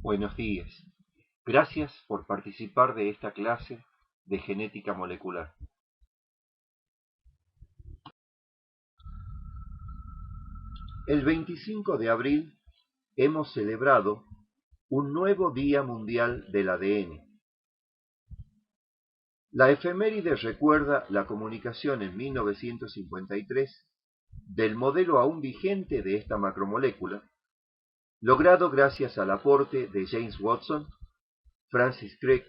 Buenos días. Gracias por participar de esta clase de genética molecular. El 25 de abril hemos celebrado un nuevo Día Mundial del ADN. La efeméride recuerda la comunicación en 1953 del modelo aún vigente de esta macromolécula, logrado gracias al aporte de James Watson, Francis Crick,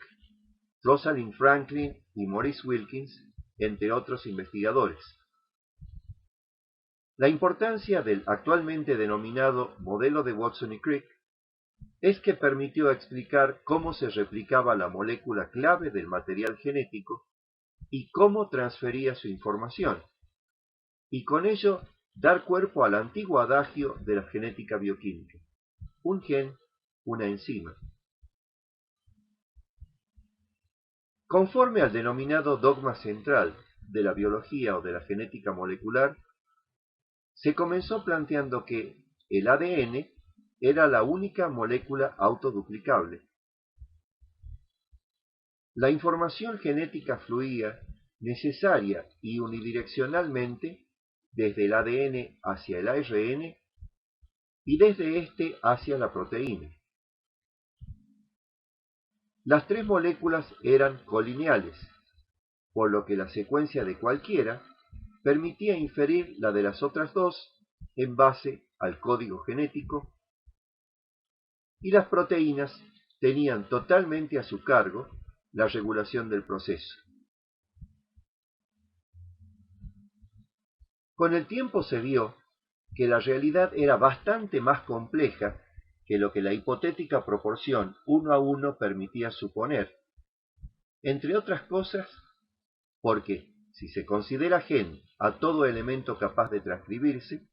Rosalind Franklin y Maurice Wilkins, entre otros investigadores. La importancia del actualmente denominado modelo de Watson y Crick es que permitió explicar cómo se replicaba la molécula clave del material genético y cómo transfería su información, y con ello dar cuerpo al antiguo adagio de la genética bioquímica: un gen, una enzima. Conforme al denominado dogma central de la biología o de la genética molecular, se comenzó planteando que el ADN era la única molécula autoduplicable. La información genética fluía necesaria y unidireccionalmente desde el ADN hacia el ARN y desde este hacia la proteína. Las tres moléculas eran colineales, por lo que la secuencia de cualquiera permitía inferir la de las otras dos en base al código genético, y las proteínas tenían totalmente a su cargo la regulación del proceso. Con el tiempo se vio que la realidad era bastante más compleja que lo que la hipotética proporción 1:1 permitía suponer, entre otras cosas porque, si se considera gen a todo elemento capaz de transcribirse,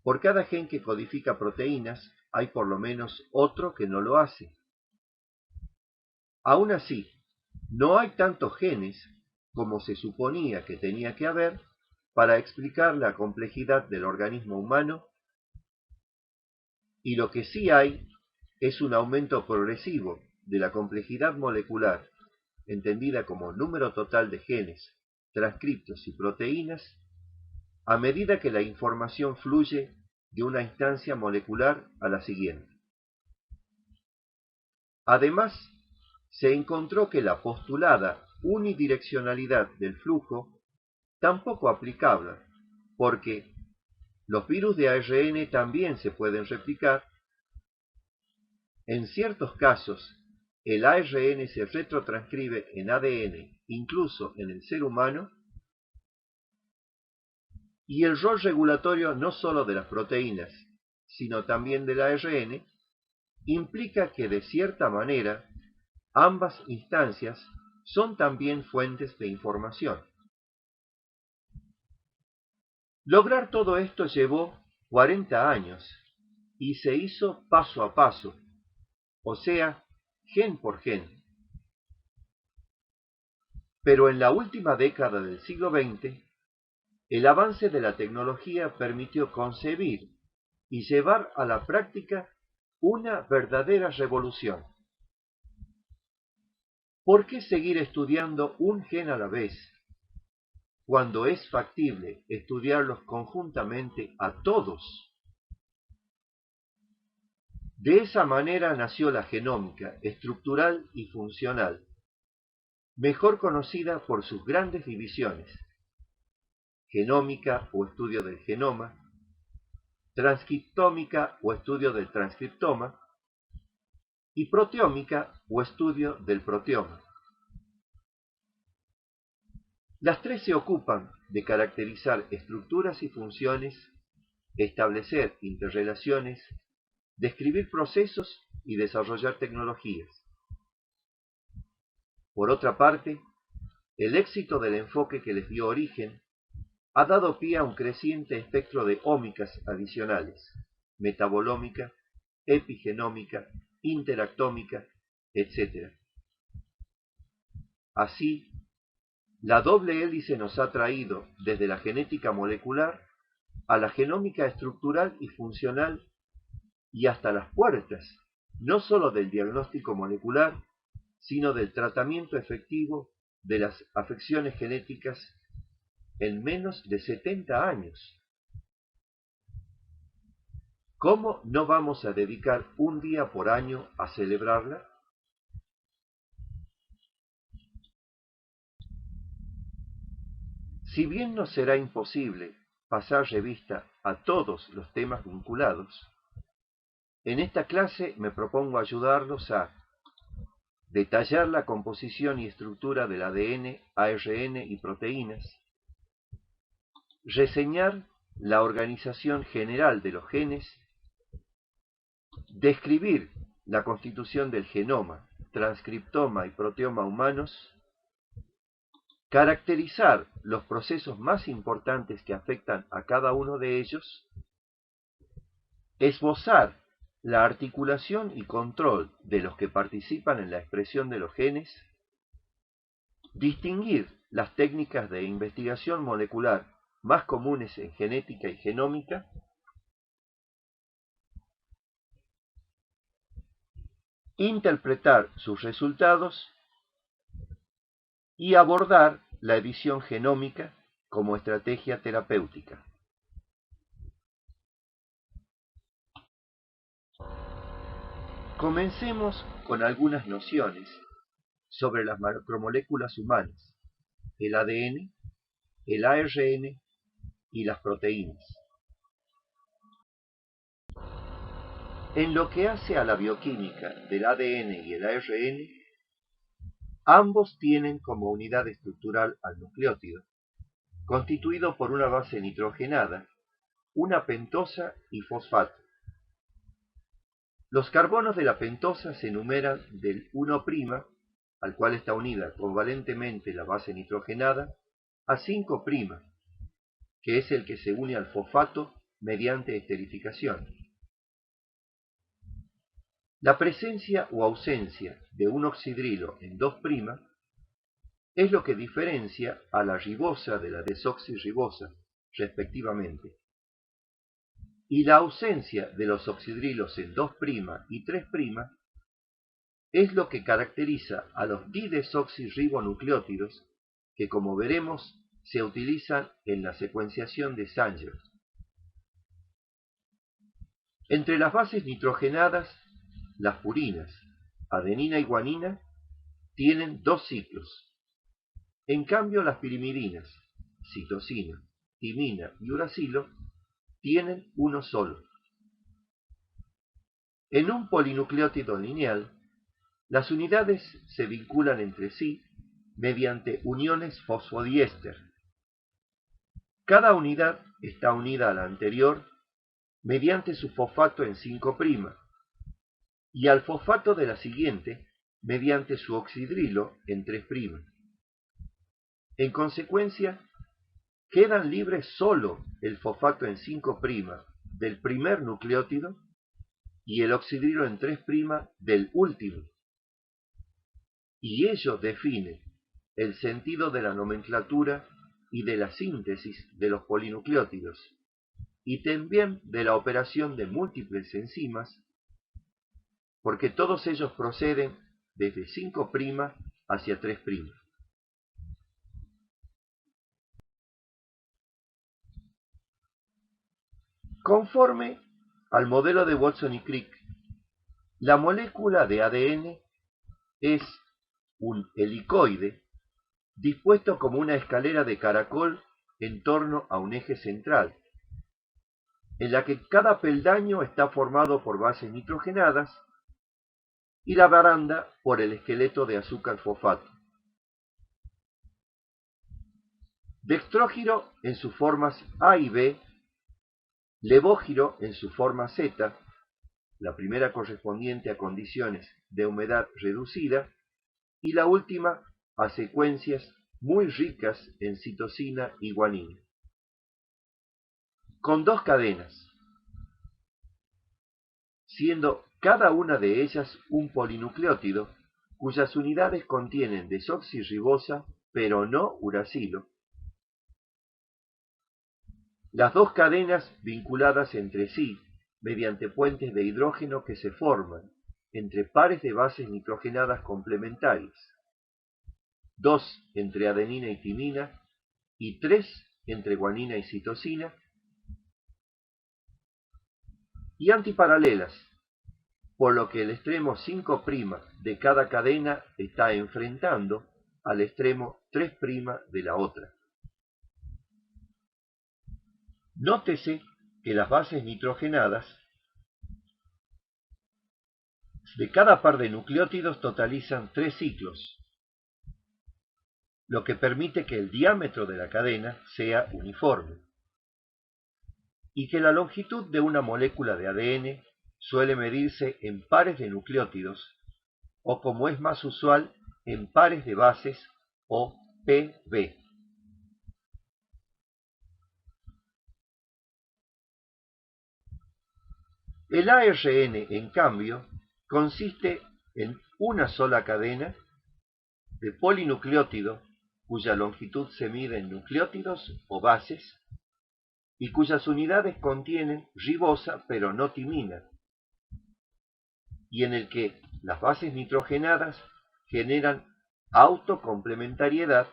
por cada gen que codifica proteínas hay por lo menos otro que no lo hace. Aún así, no hay tantos genes como se suponía que tenía que haber para explicar la complejidad del organismo humano, y lo que sí hay es un aumento progresivo de la complejidad molecular, entendida como número total de genes, transcriptos y proteínas, a medida que la información fluye de una instancia molecular a la siguiente. Además, se encontró que la postulada unidireccionalidad del flujo tampoco aplicable, porque los virus de ARN también se pueden replicar. En ciertos casos, el ARN se retrotranscribe en ADN, incluso en el ser humano, y el rol regulatorio no solo de las proteínas, sino también del ARN, implica que de cierta manera ambas instancias son también fuentes de información. Lograr todo esto llevó 40 años y se hizo paso a paso, o sea, gen por gen. Pero en la última década del siglo XX, el avance de la tecnología permitió concebir y llevar a la práctica una verdadera revolución. ¿Por qué seguir estudiando un gen a la vez, cuando es factible estudiarlos conjuntamente a todos? De esa manera nació la genómica estructural y funcional, mejor conocida por sus grandes divisiones: genómica o estudio del genoma, transcriptómica o estudio del transcriptoma, y proteómica o estudio del proteoma. Las tres se ocupan de caracterizar estructuras y funciones, establecer interrelaciones, describir procesos y desarrollar tecnologías. Por otra parte, el éxito del enfoque que les dio origen ha dado pie a un creciente espectro de ómicas adicionales: metabolómica, epigenómica, interactómica, etc. Así, la doble hélice nos ha traído desde la genética molecular a la genómica estructural y funcional, y hasta las puertas no solo del diagnóstico molecular, sino del tratamiento efectivo de las afecciones genéticas en menos de 70 años. ¿Cómo no vamos a dedicar un día por año a celebrarla? Si bien nos será imposible pasar revista a todos los temas vinculados, en esta clase me propongo ayudarlos a detallar la composición y estructura del ADN, ARN y proteínas, reseñar la organización general de los genes, describir la constitución del genoma, transcriptoma y proteoma humanos, caracterizar los procesos más importantes que afectan a cada uno de ellos, esbozar la articulación y control de los que participan en la expresión de los genes, distinguir las técnicas de investigación molecular más comunes en genética y genómica, interpretar sus resultados y abordar la edición genómica como estrategia terapéutica. Comencemos con algunas nociones sobre las macromoléculas humanas, el ADN, el ARN y las proteínas. En lo que hace a la bioquímica del ADN y el ARN, ambos tienen como unidad estructural al nucleótido, constituido por una base nitrogenada, una pentosa y fosfato. Los carbonos de la pentosa se enumeran del 1', al cual está unida covalentemente la base nitrogenada, a 5', que es el que se une al fosfato mediante esterificación. La presencia o ausencia de un oxidrilo en 2' es lo que diferencia a la ribosa de la desoxirribosa, respectivamente. Y la ausencia de los oxidrilos en 2' y 3' es lo que caracteriza a los didesoxirribonucleótidos que, como veremos, se utilizan en la secuenciación de Sanger. Entre las bases nitrogenadas, las purinas, adenina y guanina, tienen 2 ciclos. En cambio, las pirimidinas, citosina, timina y uracilo, tienen uno solo. En un polinucleótido lineal, las unidades se vinculan entre sí mediante uniones fosfodiéster. Cada unidad está unida a la anterior mediante su fosfato en 5' y al fosfato de la siguiente mediante su oxidrilo en 3'. En consecuencia, quedan libres solo el fosfato en 5' del primer nucleótido y el oxidrilo en 3' del último. Y ello define el sentido de la nomenclatura y de la síntesis de los polinucleótidos, y también de la operación de múltiples enzimas, porque todos ellos proceden desde 5' hacia 3'. Conforme al modelo de Watson y Crick, la molécula de ADN es un helicoide dispuesto como una escalera de caracol en torno a un eje central, en la que cada peldaño está formado por bases nitrogenadas y la baranda por el esqueleto de azúcar fosfato. Dextrógiro en sus formas A y B, levógiro en su forma Z, la primera correspondiente a condiciones de humedad reducida y la última a secuencias muy ricas en citosina y guanina, con 2 cadenas, siendo cada una de ellas un polinucleótido cuyas unidades contienen desoxirribosa pero no uracilo. Las 2 cadenas vinculadas entre sí mediante puentes de hidrógeno que se forman entre pares de bases nitrogenadas complementarias, 2 entre adenina y timina y 3 entre guanina y citosina, y antiparalelas, por lo que el extremo 5' de cada cadena está enfrentando al extremo 3' de la otra. Nótese que las bases nitrogenadas de cada par de nucleótidos totalizan 3 ciclos, lo que permite que el diámetro de la cadena sea uniforme, y que la longitud de una molécula de ADN suele medirse en pares de nucleótidos, o como es más usual, en pares de bases o PB. El ARN, en cambio, consiste en una sola cadena de polinucleótido cuya longitud se mide en nucleótidos o bases y cuyas unidades contienen ribosa pero no timina, y en el que las bases nitrogenadas generan autocomplementariedad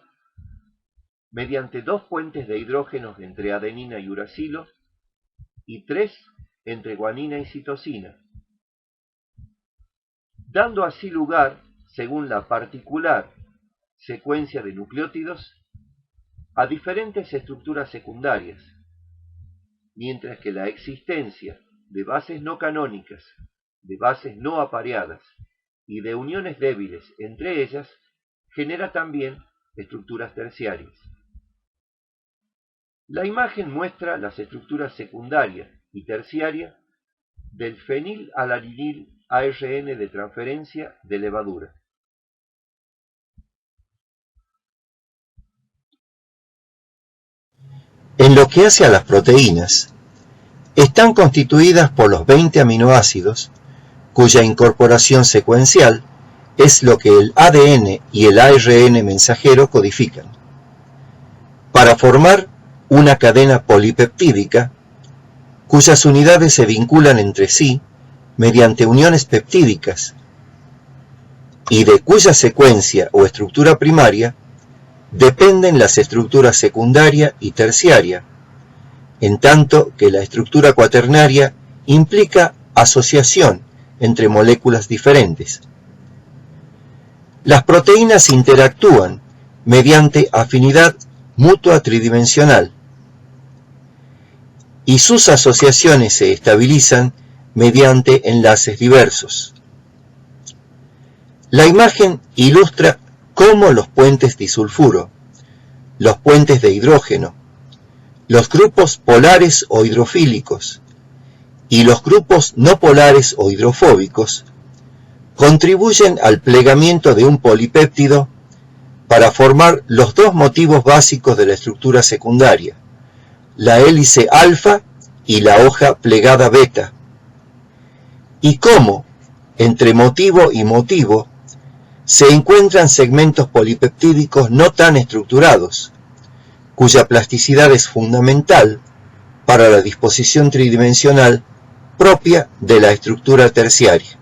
mediante 2 puentes de hidrógenos entre adenina y uracilo y 3 entre guanina y citosina, dando así lugar, según la particular secuencia de nucleótidos, a diferentes estructuras secundarias, mientras que la existencia de bases no canónicas, de bases no apareadas y de uniones débiles entre ellas genera también estructuras terciarias. La imagen muestra las estructuras secundaria y terciaria del fenilalanil ARN de transferencia de levadura. En lo que hace a las proteínas, están constituidas por los 20 aminoácidos, cuya incorporación secuencial es lo que el ADN y el ARN mensajero codifican. Para formar una cadena polipeptídica, cuyas unidades se vinculan entre sí mediante uniones peptídicas, y de cuya secuencia o estructura primaria dependen las estructuras secundaria y terciaria, en tanto que la estructura cuaternaria implica asociación entre moléculas diferentes. Las proteínas interactúan mediante afinidad mutua tridimensional, y sus asociaciones se estabilizan mediante enlaces diversos. La imagen ilustra cómo los puentes disulfuro, los puentes de hidrógeno, los grupos polares o hidrofílicos y los grupos no polares o hidrofóbicos contribuyen al plegamiento de un polipéptido para formar los dos motivos básicos de la estructura secundaria, la hélice alfa y la hoja plegada beta, y cómo, entre motivo y motivo, se encuentran segmentos polipeptídicos no tan estructurados, cuya plasticidad es fundamental para la disposición tridimensional propia de la estructura terciaria.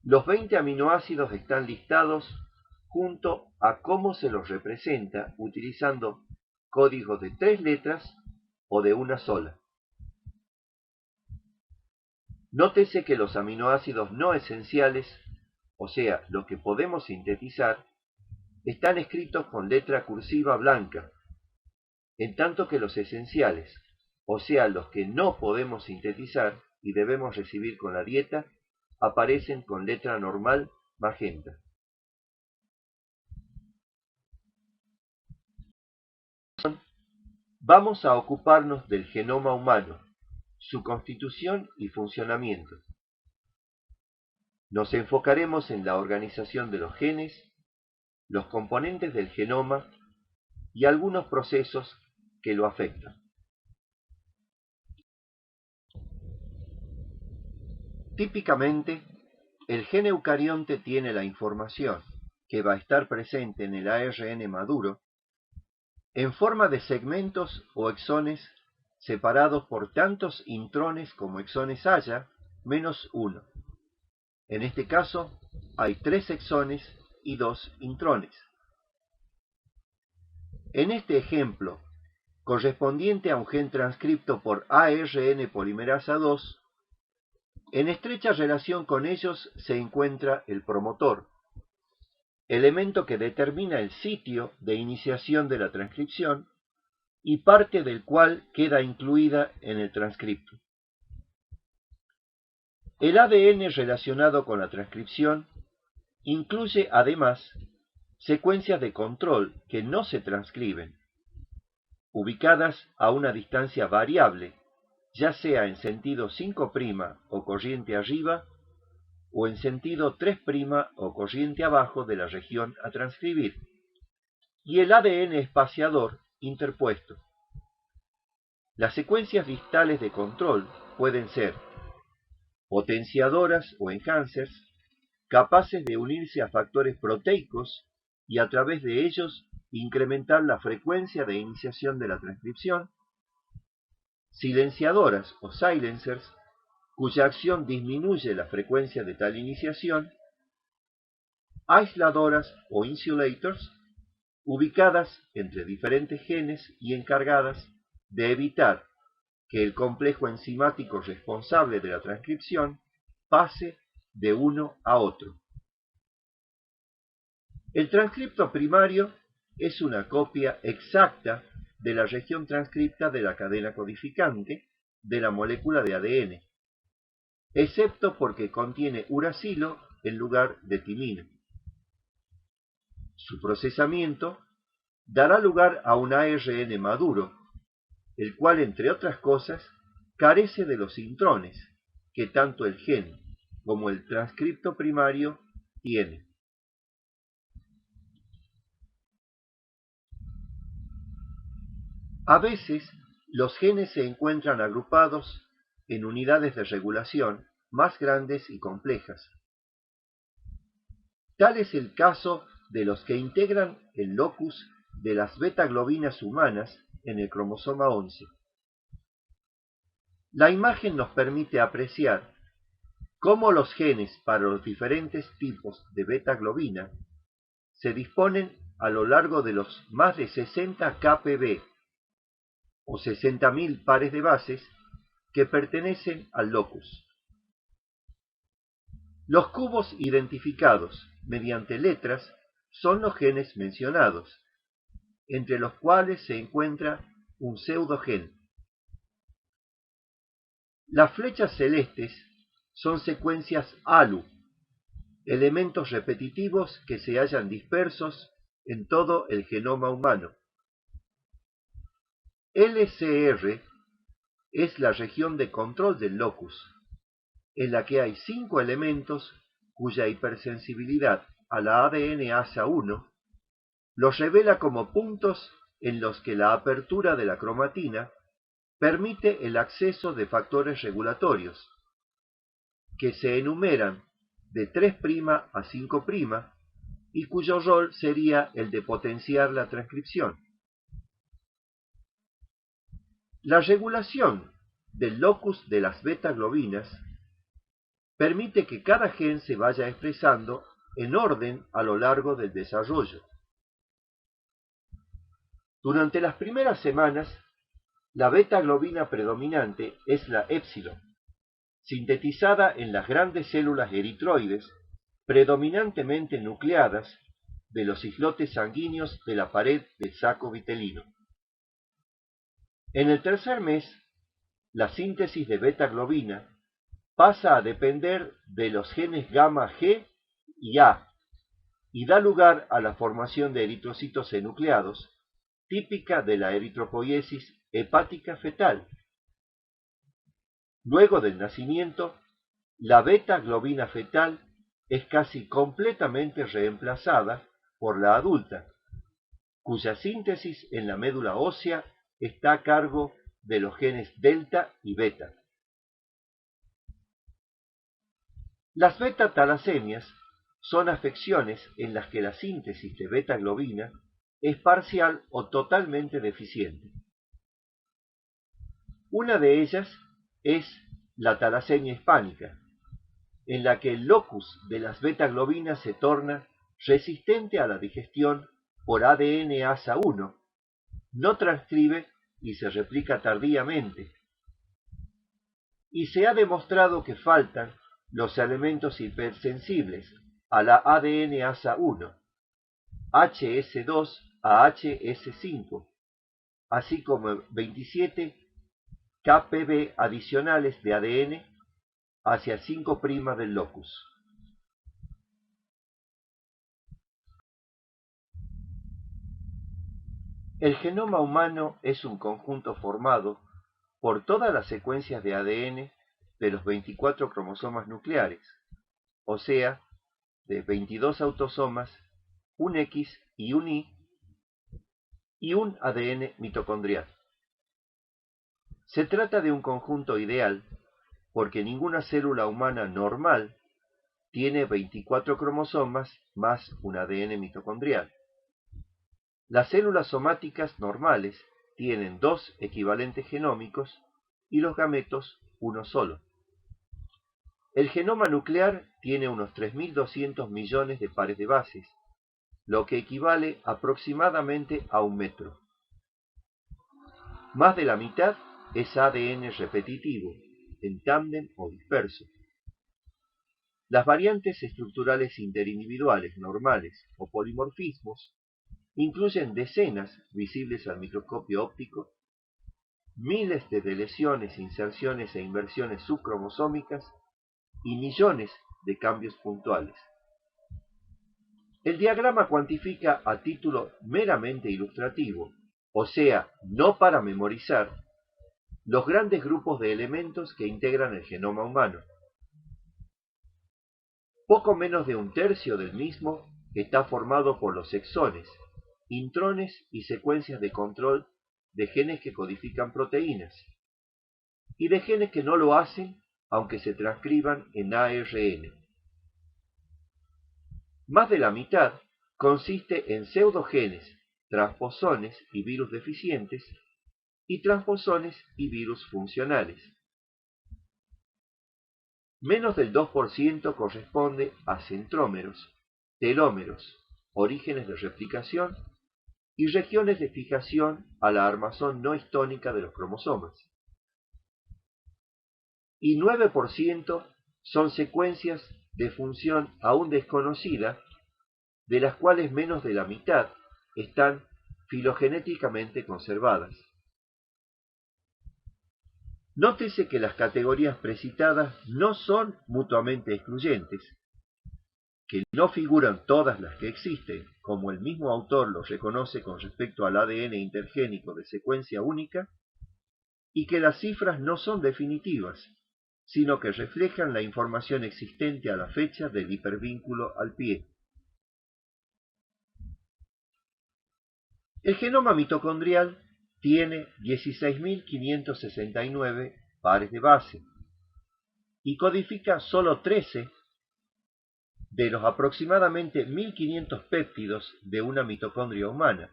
Los 20 aminoácidos están listados junto a cómo se los representa utilizando códigos de 3 letras o de una sola. Nótese que los aminoácidos no esenciales, o sea, los que podemos sintetizar, están escritos con letra cursiva blanca, en tanto que los esenciales, o sea, los que no podemos sintetizar y debemos recibir con la dieta, aparecen con letra normal magenta. Vamos a ocuparnos del genoma humano, su constitución y funcionamiento. Nos enfocaremos en la organización de los genes, los componentes del genoma y algunos procesos que lo afectan. Típicamente, el gen eucarionte tiene la información que va a estar presente en el ARN maduro en forma de segmentos o exones separados por tantos intrones como exones haya, menos 1. En este caso, hay 3 exones y 2 intrones. En este ejemplo, correspondiente a un gen transcripto por ARN polimerasa 2, en estrecha relación con ellos se encuentra el promotor, elemento que determina el sitio de iniciación de la transcripción y parte del cual queda incluida en el transcripto. El ADN relacionado con la transcripción incluye además secuencias de control que no se transcriben, ubicadas a una distancia variable, ya sea en sentido 5' o corriente arriba, o en sentido 3' o corriente abajo de la región a transcribir, y el ADN espaciador interpuesto. Las secuencias distales de control pueden ser potenciadoras o enhancers, capaces de unirse a factores proteicos y a través de ellos incrementar la frecuencia de iniciación de la transcripción, silenciadoras o silencers, cuya acción disminuye la frecuencia de tal iniciación, aisladoras o insulators, ubicadas entre diferentes genes y encargadas de evitar que el complejo enzimático responsable de la transcripción pase de uno a otro. El transcripto primario es una copia exacta de la región transcripta de la cadena codificante de la molécula de ADN, excepto porque contiene uracilo en lugar de timina. Su procesamiento dará lugar a un ARN maduro, el cual, entre otras cosas, carece de los intrones que tanto el gen como el transcripto primario tiene. A veces, los genes se encuentran agrupados en unidades de regulación más grandes y complejas. Tal es el caso de los que integran el locus de las beta-globinas humanas en el cromosoma 11. La imagen nos permite apreciar cómo los genes para los diferentes tipos de beta-globina se disponen a lo largo de los más de 60 kpb, o 60.000 pares de bases, que pertenecen al locus. Los cubos identificados mediante letras son los genes mencionados, entre los cuales se encuentra un pseudogen. Las flechas celestes son secuencias ALU, elementos repetitivos que se hallan dispersos en todo el genoma humano. LCR es la región de control del locus, en la que hay 5 elementos cuya hipersensibilidad a la ADN-asa 1 los revela como puntos en los que la apertura de la cromatina permite el acceso de factores regulatorios, que se enumeran de 3' a 5' y cuyo rol sería el de potenciar la transcripción. La regulación del locus de las beta-globinas permite que cada gen se vaya expresando en orden a lo largo del desarrollo. Durante las primeras semanas, la beta-globina predominante es la épsilon, sintetizada en las grandes células eritroides, predominantemente nucleadas, de los islotes sanguíneos de la pared del saco vitelino. En el tercer mes, la síntesis de beta-globina pasa a depender de los genes gamma G y A, y da lugar a la formación de eritrocitos enucleados, típica de la eritropoiesis hepática fetal. Luego del nacimiento, la beta-globina fetal es casi completamente reemplazada por la adulta, cuya síntesis en la médula ósea está a cargo de los genes delta y beta. Las beta-talasemias son afecciones en las que la síntesis de beta-globina es parcial o totalmente deficiente. Una de ellas es la talasemia hispánica, en la que el locus de las betaglobinas se torna resistente a la digestión por ADN asa 1, no transcribe y se replica tardíamente. Y se ha demostrado que faltan los elementos hipersensibles a la ADN asa 1, HS2 a HS5, así como 27 kpb adicionales de ADN hacia 5' del locus. El genoma humano es un conjunto formado por todas las secuencias de ADN de los 24 cromosomas nucleares, o sea, de 22 autosomas, un X y un Y, y un ADN mitocondrial. Se trata de un conjunto ideal porque ninguna célula humana normal tiene 24 cromosomas más un ADN mitocondrial. Las células somáticas normales tienen 2 equivalentes genómicos y los gametos uno solo. El genoma nuclear tiene unos 3.200 millones de pares de bases, lo que equivale aproximadamente a 1 metro. Más de la mitad es ADN repetitivo, en tándem o disperso. Las variantes estructurales interindividuales normales o polimorfismos incluyen decenas, visibles al microscopio óptico, miles de deleciones, inserciones e inversiones subcromosómicas y millones de cambios puntuales. El diagrama cuantifica a título meramente ilustrativo, o sea, no para memorizar, los grandes grupos de elementos que integran el genoma humano. Poco menos de un tercio del mismo está formado por los exones, intrones y secuencias de control de genes que codifican proteínas, y de genes que no lo hacen aunque se transcriban en ARN. Más de la mitad consiste en pseudogenes, transposones y virus deficientes, y transposones y virus funcionales. Menos del 2% corresponde a centrómeros, telómeros, orígenes de replicación y regiones de fijación a la armazón no histónica de los cromosomas. Y 9% son secuencias de función aún desconocida, de las cuales menos de la mitad están filogenéticamente conservadas. Nótese que las categorías precitadas no son mutuamente excluyentes, que no figuran todas las que existen, como el mismo autor los reconoce con respecto al ADN intergénico de secuencia única, y que las cifras no son definitivas, sino que reflejan la información existente a la fecha del hipervínculo al pie. El genoma mitocondrial tiene 16.569 pares de base y codifica solo 13 de los aproximadamente 1.500 péptidos de una mitocondria humana,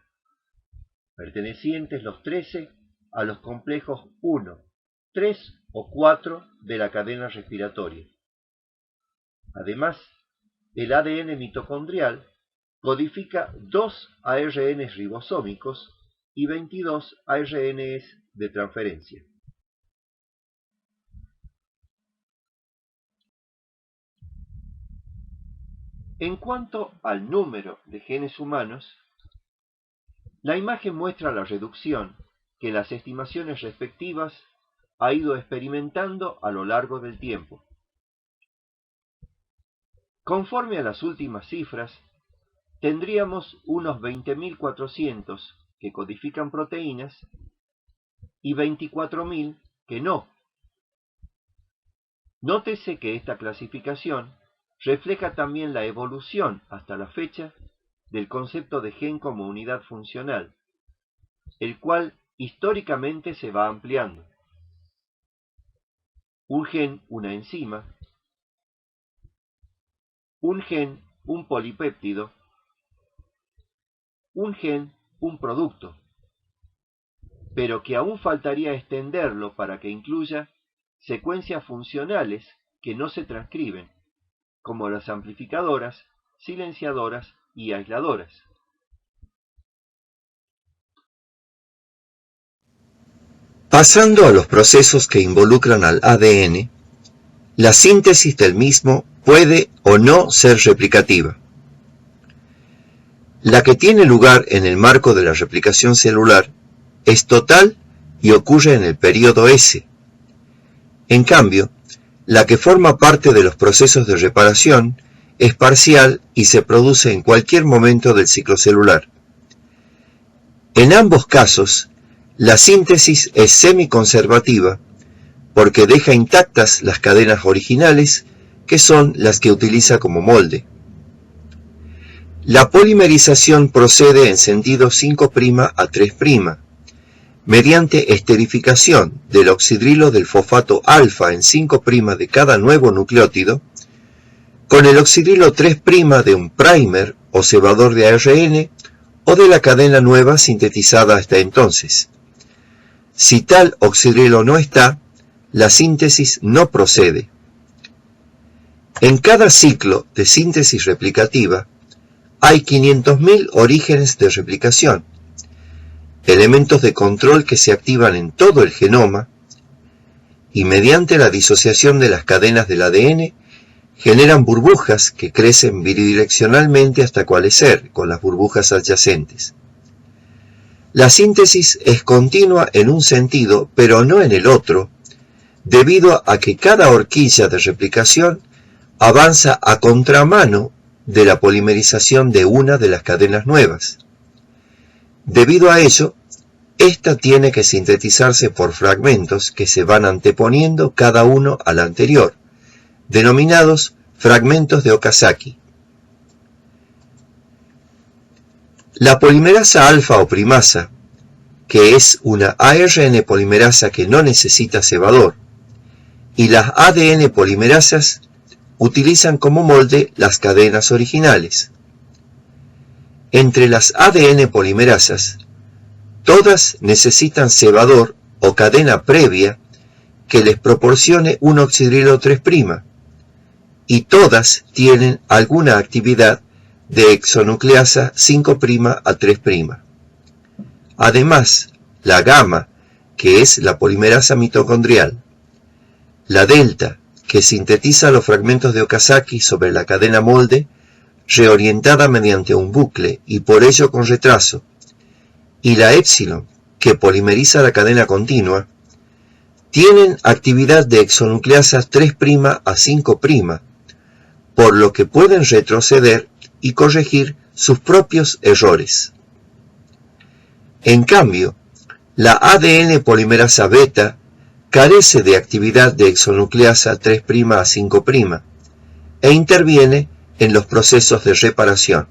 pertenecientes los 13 a los complejos 1, 3 o 4 de la cadena respiratoria. Además, el ADN mitocondrial codifica 2 ARNs ribosómicos y 22 ARNs de transferencia. En cuanto al número de genes humanos, la imagen muestra la reducción que las estimaciones respectivas ha ido experimentando a lo largo del tiempo. Conforme a las últimas cifras, tendríamos unos 20.400 que codifican proteínas y 24.000 que no. Nótese que esta clasificación refleja también la evolución hasta la fecha del concepto de gen como unidad funcional, el cual históricamente se va ampliando. Un gen, una enzima; un gen, un polipéptido; un gen, un producto. pero que aún faltaría extenderlo para que incluya secuencias funcionales que no se transcriben, como las amplificadoras, silenciadoras y aisladoras. Pasando a los procesos que involucran al ADN, la síntesis del mismo puede o no ser replicativa. La que tiene lugar en el marco de la replicación celular es total y ocurre en el período S. En cambio, la que forma parte de los procesos de reparación es parcial y se produce en cualquier momento del ciclo celular. En ambos casos, la síntesis es semiconservativa porque deja intactas las cadenas originales, que son las que utiliza como molde. La polimerización procede en sentido 5' a 3', mediante esterificación del oxidrilo del fosfato alfa en 5' de cada nuevo nucleótido, con el oxidrilo 3' de un primer o cebador de ARN o de la cadena nueva sintetizada hasta entonces. Si tal oxidrilo no está, la síntesis no procede. En cada ciclo de síntesis replicativa hay 500.000 orígenes de replicación, elementos de control que se activan en todo el genoma y mediante la disociación de las cadenas del ADN generan burbujas que crecen bidireccionalmente hasta coalescer con las burbujas adyacentes. La síntesis es continua en un sentido, pero no en el otro, debido a que cada horquilla de replicación avanza a contramano de la polimerización de una de las cadenas nuevas. Debido a ello, esta tiene que sintetizarse por fragmentos que se van anteponiendo cada uno al anterior, denominados fragmentos de Okazaki. La polimerasa alfa o primasa, que es una ARN polimerasa que no necesita cebador, y las ADN polimerasas utilizan como molde las cadenas originales. Entre las ADN polimerasas, todas necesitan cebador o cadena previa que les proporcione un oxidrilo 3', y todas tienen alguna actividad de exonucleasa 5' a 3'. Además, la gamma, que es la polimerasa mitocondrial, la delta, que sintetiza los fragmentos de Okazaki sobre la cadena molde, reorientada mediante un bucle y por ello con retraso, y la épsilon, que polimeriza la cadena continua, tienen actividad de exonucleasas 3' a 5', por lo que pueden retroceder y corregir sus propios errores. En cambio, la ADN polimerasa beta carece de actividad de exonucleasa 3' a 5' e interviene en los procesos de reparación.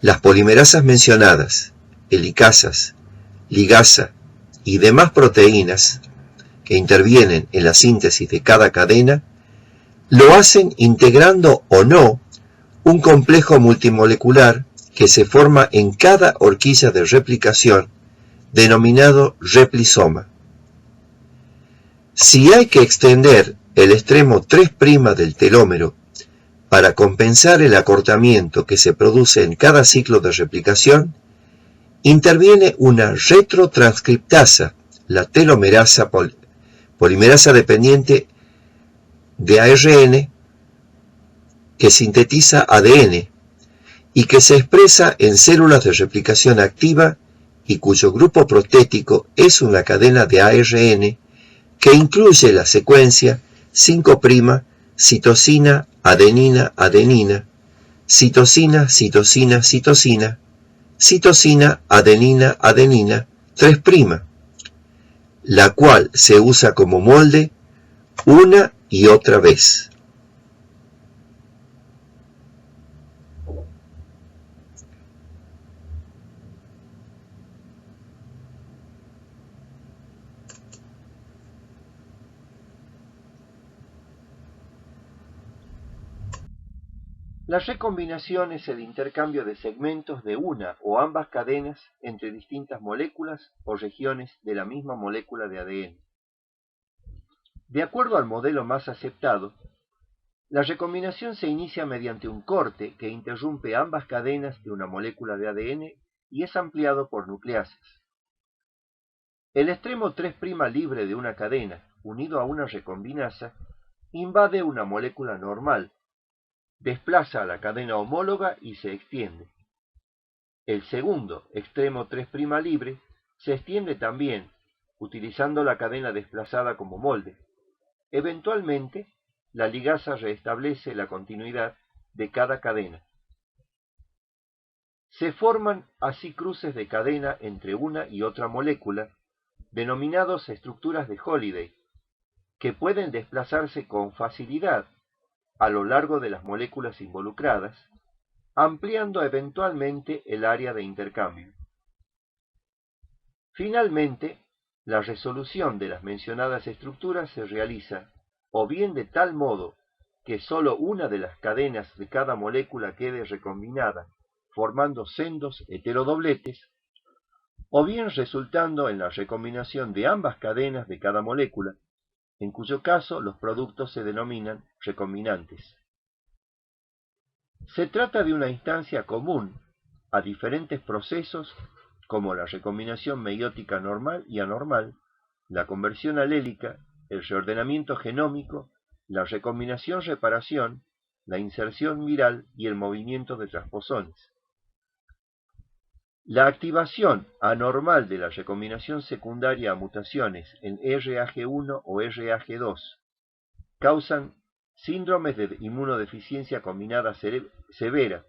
Las polimerasas mencionadas, helicasas, ligasa y demás proteínas que intervienen en la síntesis de cada cadena, lo hacen integrando o no un complejo multimolecular que se forma en cada horquilla de replicación, denominado replisoma. Si hay que extender el extremo 3' del telómero para compensar el acortamiento que se produce en cada ciclo de replicación, interviene una retrotranscriptasa, la telomerasa polimerasa dependiente de ARN, que sintetiza ADN y que se expresa en células de replicación activa y cuyo grupo protético es una cadena de ARN que incluye la secuencia 5' citosina, adenina, adenina, citosina, citosina, citosina, citosina, adenina, adenina, 3', la cual se usa como molde una y otra vez. La recombinación es el intercambio de segmentos de una o ambas cadenas entre distintas moléculas o regiones de la misma molécula de ADN. De acuerdo al modelo más aceptado, la recombinación se inicia mediante un corte que interrumpe ambas cadenas de una molécula de ADN y es ampliado por nucleases. El extremo 3' libre de una cadena, unido a una recombinasa, invade una molécula normal, desplaza a la cadena homóloga y se extiende. El segundo, extremo 3' libre, se extiende también, utilizando la cadena desplazada como molde. Eventualmente, la ligasa restablece la continuidad de cada cadena. Se forman así cruces de cadena entre una y otra molécula, denominados estructuras de Holliday, que pueden desplazarse con facilidad a lo largo de las moléculas involucradas, ampliando eventualmente el área de intercambio. Finalmente, la resolución de las mencionadas estructuras se realiza o bien de tal modo que sólo una de las cadenas de cada molécula quede recombinada, formando sendos heterodobletes, o bien resultando en la recombinación de ambas cadenas de cada molécula, en cuyo caso los productos se denominan recombinantes. Se trata de una instancia común a diferentes procesos como la recombinación meiótica normal y anormal, la conversión alélica, el reordenamiento genómico, la recombinación-reparación, la inserción viral y el movimiento de transposones. La activación anormal de la recombinación secundaria a mutaciones en RAG1 o RAG2 causan síndromes de inmunodeficiencia combinada severa,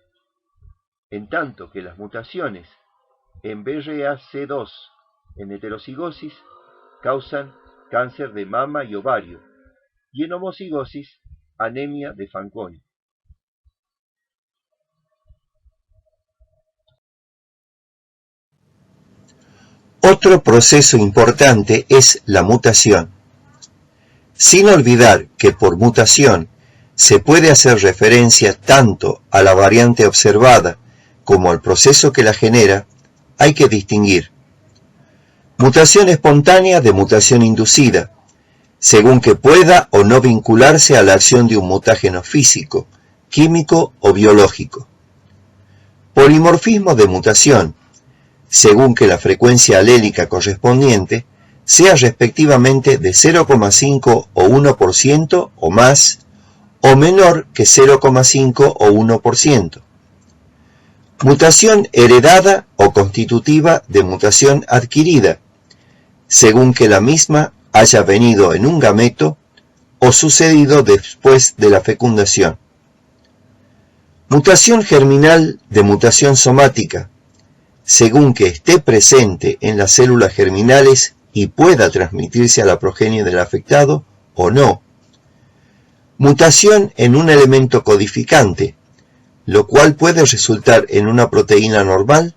en tanto que las mutaciones en BRAC2 en heterocigosis causan cáncer de mama y ovario, y en homocigosis anemia de Fanconi. Otro proceso importante es la mutación. Sin olvidar que por mutación se puede hacer referencia tanto a la variante observada como al proceso que la genera, hay que distinguir mutación espontánea de mutación inducida, según que pueda o no vincularse a la acción de un mutágeno físico, químico o biológico. Polimorfismo de mutación, según que la frecuencia alélica correspondiente sea respectivamente de 0,5 o 1% o más, o menor que 0,5 o 1%. Mutación heredada o constitutiva de mutación adquirida, según que la misma haya venido en un gameto o sucedido después de la fecundación. Mutación germinal de mutación somática, según que esté presente en las células germinales y pueda transmitirse a la progenie del afectado o no. Mutación en un elemento codificante, lo cual puede resultar en una proteína normal,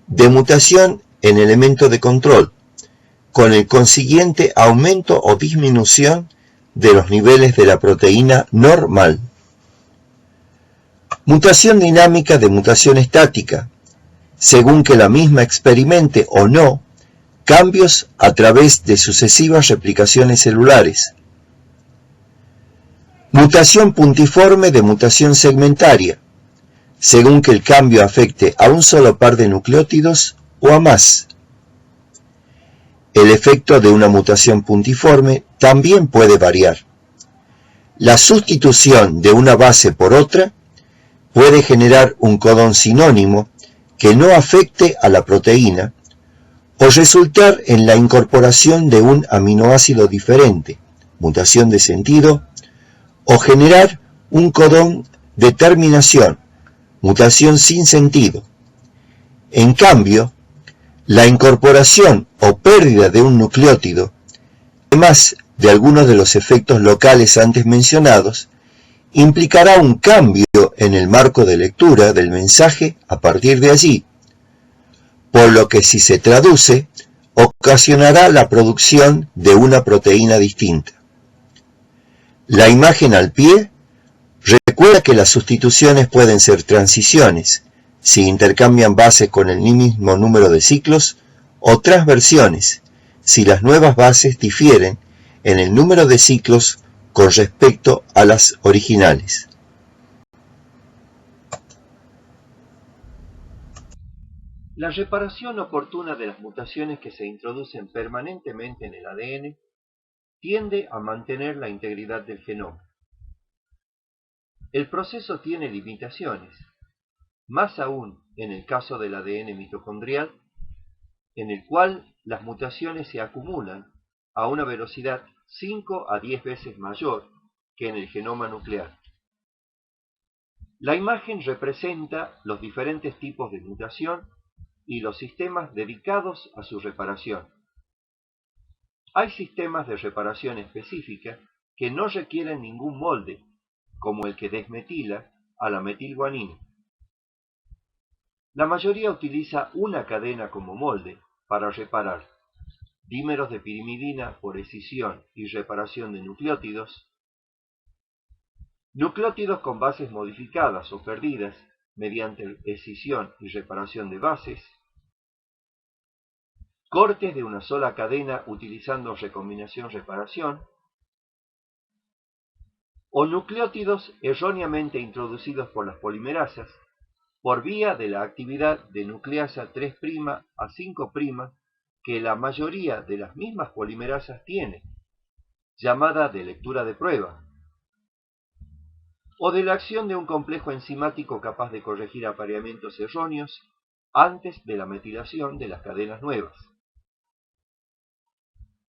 de mutación en elemento de control, con el consiguiente aumento o disminución de los niveles de la proteína normal. Mutación dinámica de mutación estática, según que la misma experimente o no cambios a través de sucesivas replicaciones celulares. Mutación puntiforme de mutación segmentaria, según que el cambio afecte a un solo par de nucleótidos o a más. El efecto de una mutación puntiforme también puede variar. La sustitución de una base por otra puede generar un codón sinónimo que no afecte a la proteína, o resultar en la incorporación de un aminoácido diferente, mutación de sentido, o generar un codón de terminación, mutación sin sentido. En cambio, la incorporación o pérdida de un nucleótido, además de algunos de los efectos locales antes mencionados, implicará un cambio en el marco de lectura del mensaje a partir de allí, por lo que si se traduce, ocasionará la producción de una proteína distinta. La imagen al pie Recuerda que las sustituciones pueden ser transiciones, si intercambian bases con el mismo número de ciclos, o transversiones, si las nuevas bases difieren en el número de ciclos con respecto a las originales. La reparación oportuna de las mutaciones que se introducen permanentemente en el ADN tiende a mantener la integridad del genoma. El proceso tiene limitaciones, más aún en el caso del ADN mitocondrial, en el cual las mutaciones se acumulan a una velocidad 5 a 10 veces mayor que en el genoma nuclear. La imagen representa los diferentes tipos de mutación y los sistemas dedicados a su reparación. Hay sistemas de reparación específica que no requieren ningún molde, como el que desmetila a la metilguanina. La mayoría utiliza una cadena como molde para reparar dímeros de pirimidina por escisión y reparación de nucleótidos, nucleótidos con bases modificadas o perdidas mediante escisión y reparación de bases, cortes de una sola cadena utilizando recombinación-reparación, o nucleótidos erróneamente introducidos por las polimerasas por vía de la actividad de nucleasa 3' a 5' que la mayoría de las mismas polimerasas tiene, llamada de lectura de prueba, o de la acción de un complejo enzimático capaz de corregir apareamientos erróneos antes de la metilación de las cadenas nuevas.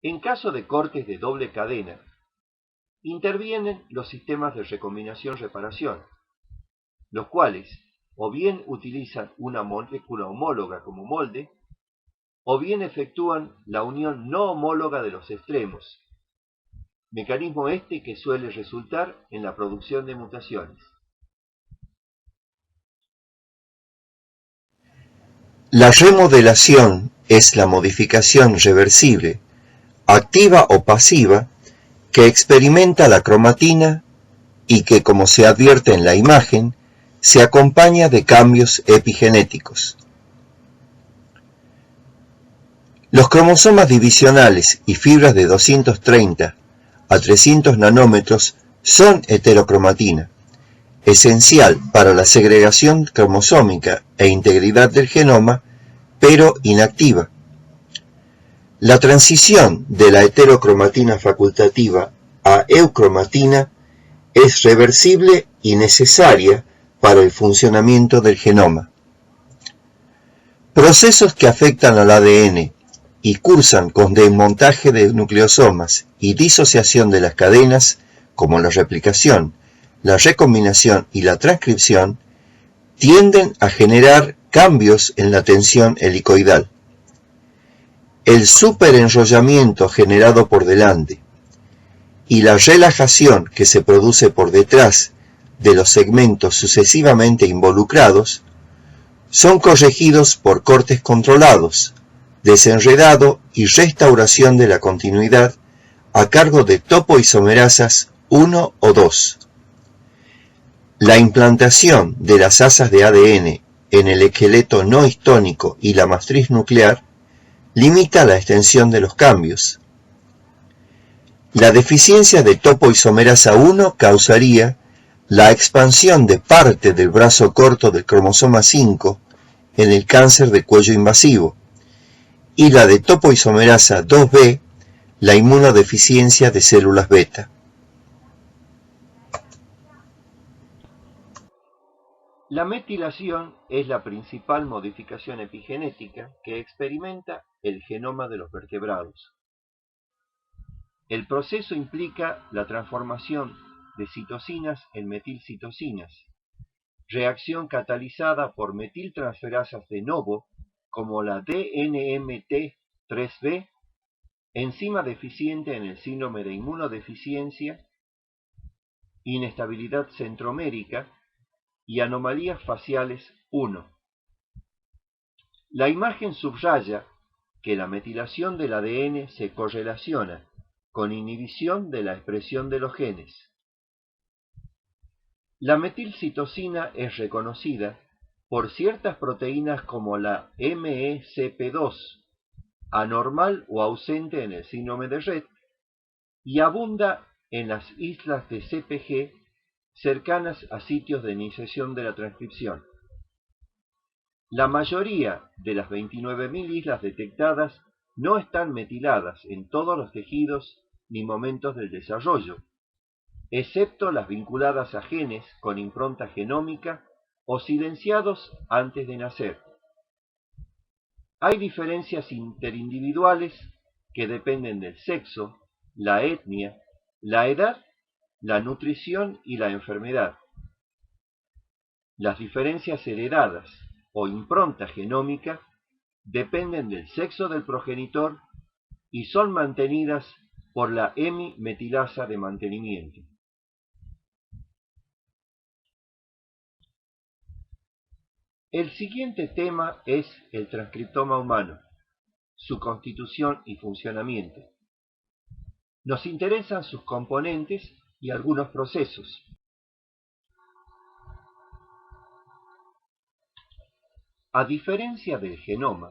En caso de cortes de doble cadena, intervienen los sistemas de recombinación-reparación, los cuales o bien utilizan una molécula homóloga como molde, o bien efectúan la unión no homóloga de los extremos, mecanismo este que suele resultar en la producción de mutaciones. La remodelación es la modificación reversible, activa o pasiva, que experimenta la cromatina y que, como se advierte en la imagen, se acompaña de cambios epigenéticos. Los cromosomas divisionales y fibras de 230 a 300 nanómetros son heterocromatina, esencial para la segregación cromosómica e integridad del genoma, pero inactiva. La transición de la heterocromatina facultativa a eucromatina es reversible y necesaria para el funcionamiento del genoma. Procesos que afectan al ADN y cursan con desmontaje de nucleosomas y disociación de las cadenas, como la replicación, la recombinación y la transcripción, tienden a generar cambios en la tensión helicoidal. El superenrollamiento generado por delante y la relajación que se produce por detrás de los segmentos sucesivamente involucrados son corregidos por cortes controlados, desenredado y restauración de la continuidad a cargo de topoisomerasas 1 o 2. La implantación de las asas de ADN en el esqueleto no histónico y la matriz nuclear limita la extensión de los cambios. La deficiencia de topoisomerasa 1 causaría la expansión de parte del brazo corto del cromosoma 5 en el cáncer de cuello invasivo, y la de topoisomerasa 2b, la inmunodeficiencia de células beta. La metilación es la principal modificación epigenética que experimenta el genoma de los vertebrados. El proceso implica la transformación de citosinas en metilcitosinas, reacción catalizada por metiltransferasas de novo como la DNMT3B, enzima deficiente en el síndrome de inmunodeficiencia, inestabilidad centromérica y anomalías faciales 1. La imagen subraya que la metilación del ADN se correlaciona con inhibición de la expresión de los genes. La metilcitosina es reconocida por ciertas proteínas como la MECP2, anormal o ausente en el síndrome de Rett, y abunda en las islas de CpG cercanas a sitios de iniciación de la transcripción. La mayoría de las 29.000 islas detectadas no están metiladas en todos los tejidos ni momentos del desarrollo, excepto las vinculadas a genes con impronta genómica o silenciados antes de nacer. Hay diferencias interindividuales que dependen del sexo, la etnia, la edad, la nutrición y la enfermedad. Las diferencias heredadas o impronta genómica dependen del sexo del progenitor y son mantenidas por la hemimetilasa de mantenimiento. El siguiente tema es el transcriptoma humano, su constitución y funcionamiento. Nos interesan sus componentes y algunos procesos. A diferencia del genoma,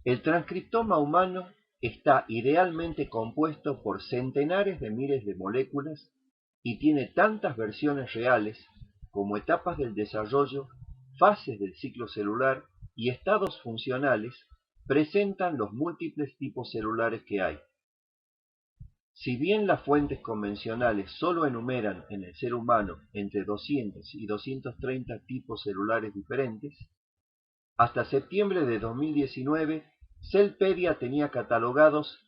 el transcriptoma humano está idealmente compuesto por centenares de miles de moléculas y tiene tantas versiones reales como etapas del desarrollo, fases del ciclo celular y estados funcionales presentan los múltiples tipos celulares que hay. Si bien las fuentes convencionales solo enumeran en el ser humano entre 200 y 230 tipos celulares diferentes, hasta septiembre de 2019, Cellpedia tenía catalogados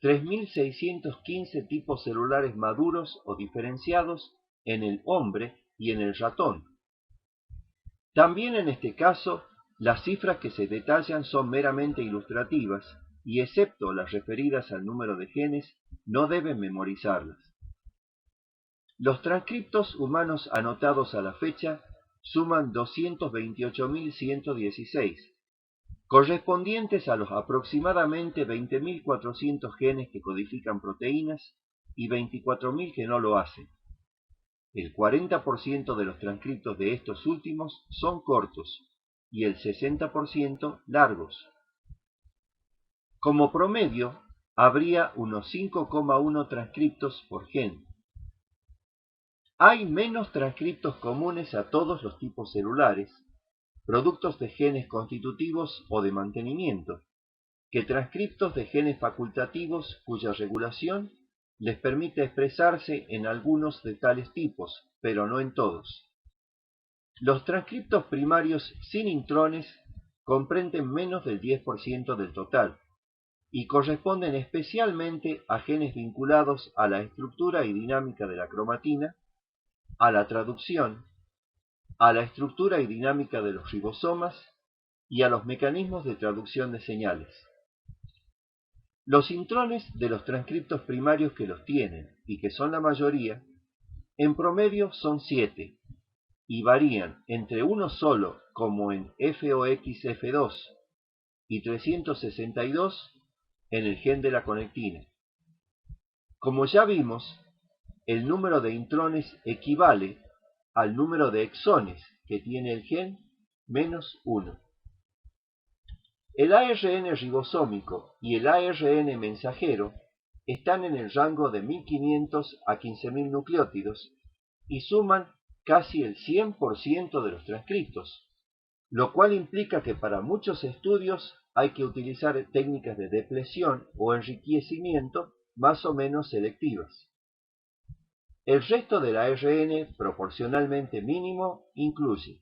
3.615 tipos celulares maduros o diferenciados en el hombre y en el ratón. También en este caso, las cifras que se detallan son meramente ilustrativas y, excepto las referidas al número de genes, no deben memorizarlas. Los transcriptos humanos anotados a la fecha suman 228.116, correspondientes a los aproximadamente 20.400 genes que codifican proteínas y 24.000 que no lo hacen. El 40% de los transcriptos de estos últimos son cortos y el 60% largos. Como promedio, habría unos 5,1 transcriptos por gen. Hay menos transcriptos comunes a todos los tipos celulares, productos de genes constitutivos o de mantenimiento, que transcriptos de genes facultativos cuya regulación les permite expresarse en algunos de tales tipos, pero no en todos. Los transcriptos primarios sin intrones comprenden menos del 10% del total y corresponden especialmente a genes vinculados a la estructura y dinámica de la cromatina, a la traducción, a la estructura y dinámica de los ribosomas y a los mecanismos de traducción de señales. Los intrones de los transcriptos primarios que los tienen, y que son la mayoría, en promedio son 7, y varían entre uno solo, como en FOXF2, y 362 en el gen de la conectina. Como ya vimos, el número de intrones equivale al número de exones que tiene el gen menos 1. El ARN ribosómico y el ARN mensajero están en el rango de 1500 a 15.000 nucleótidos y suman casi el 100% de los transcriptos, lo cual implica que para muchos estudios hay que utilizar técnicas de depresión o enriquecimiento más o menos selectivas. El resto del ARN proporcionalmente mínimo incluye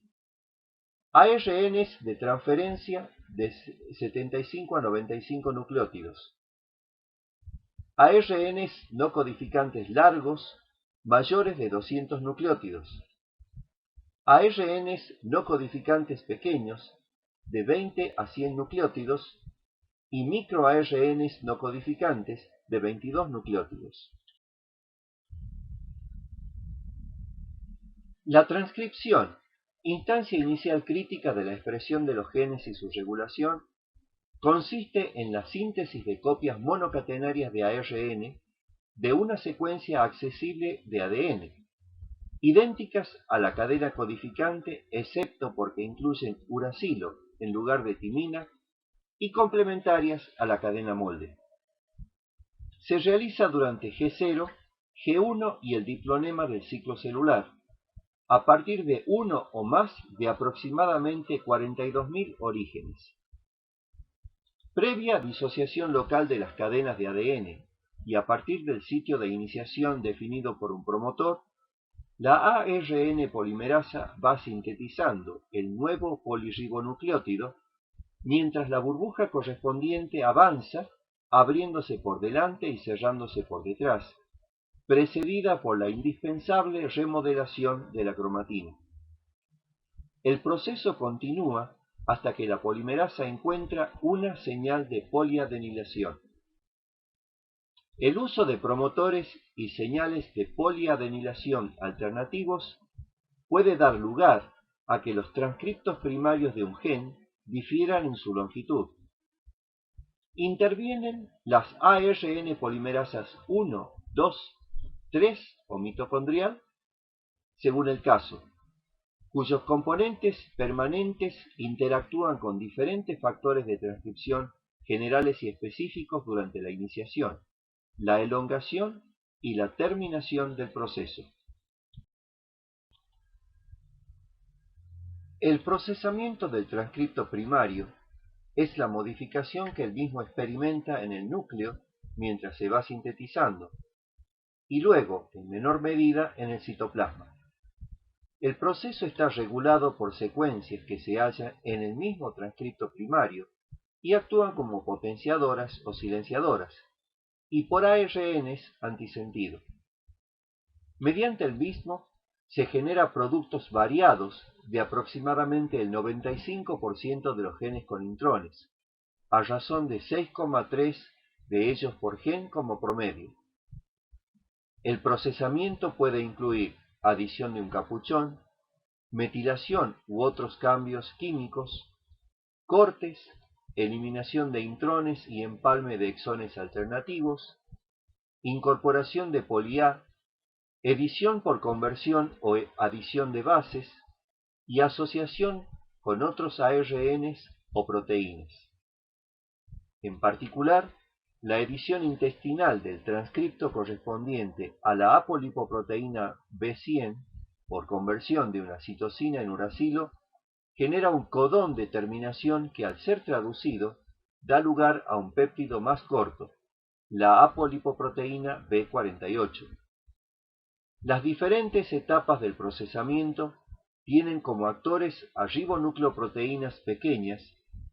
ARNs de transferencia de 75 a 95 nucleótidos, ARNs no codificantes largos mayores de 200 nucleótidos, ARNs no codificantes pequeños de 20 a 100 nucleótidos y microARNs no codificantes de 22 nucleótidos. La transcripción, instancia inicial crítica de la expresión de los genes y su regulación, consiste en la síntesis de copias monocatenarias de ARN de una secuencia accesible de ADN. idénticas a la cadena codificante excepto porque incluyen uracilo en lugar de timina y complementarias a la cadena molde. Se realiza durante G0, G1 y el diplonema del ciclo celular, a partir de uno o más de aproximadamente 42.000 orígenes. Previa disociación local de las cadenas de ADN y a partir del sitio de iniciación definido por un promotor, la ARN polimerasa va sintetizando el nuevo polirribonucleótido mientras la burbuja correspondiente avanza abriéndose por delante y cerrándose por detrás, precedida por la indispensable remodelación de la cromatina. El proceso continúa hasta que la polimerasa encuentra una señal de poliadenilación. El uso de promotores y señales de poliadenilación alternativos puede dar lugar a que los transcriptos primarios de un gen difieran en su longitud. Intervienen las ARN polimerasas 1, 2, 3 o mitocondrial, según el caso, cuyos componentes permanentes interactúan con diferentes factores de transcripción generales y específicos durante la iniciación, la elongación y la terminación del proceso. El procesamiento del transcripto primario es la modificación que el mismo experimenta en el núcleo mientras se va sintetizando, y luego, en menor medida, en el citoplasma. El proceso está regulado por secuencias que se hallan en el mismo transcripto primario y actúan como potenciadoras o silenciadoras, y por ARNs antisentido. Mediante el mismo se genera productos variados de aproximadamente el 95% de los genes con intrones, a razón de 6,3 de ellos por gen como promedio. El procesamiento puede incluir adición de un capuchón, metilación u otros cambios químicos, cortes, eliminación de intrones y empalme de exones alternativos, incorporación de poli-A, edición por conversión o adición de bases y asociación con otros ARNs o proteínas. En particular, la edición intestinal del transcripto correspondiente a la apolipoproteína B100 por conversión de una citosina en uracilo genera un codón de terminación que al ser traducido da lugar a un péptido más corto, la apolipoproteína B48. Las diferentes etapas del procesamiento tienen como actores a ribonucleoproteínas pequeñas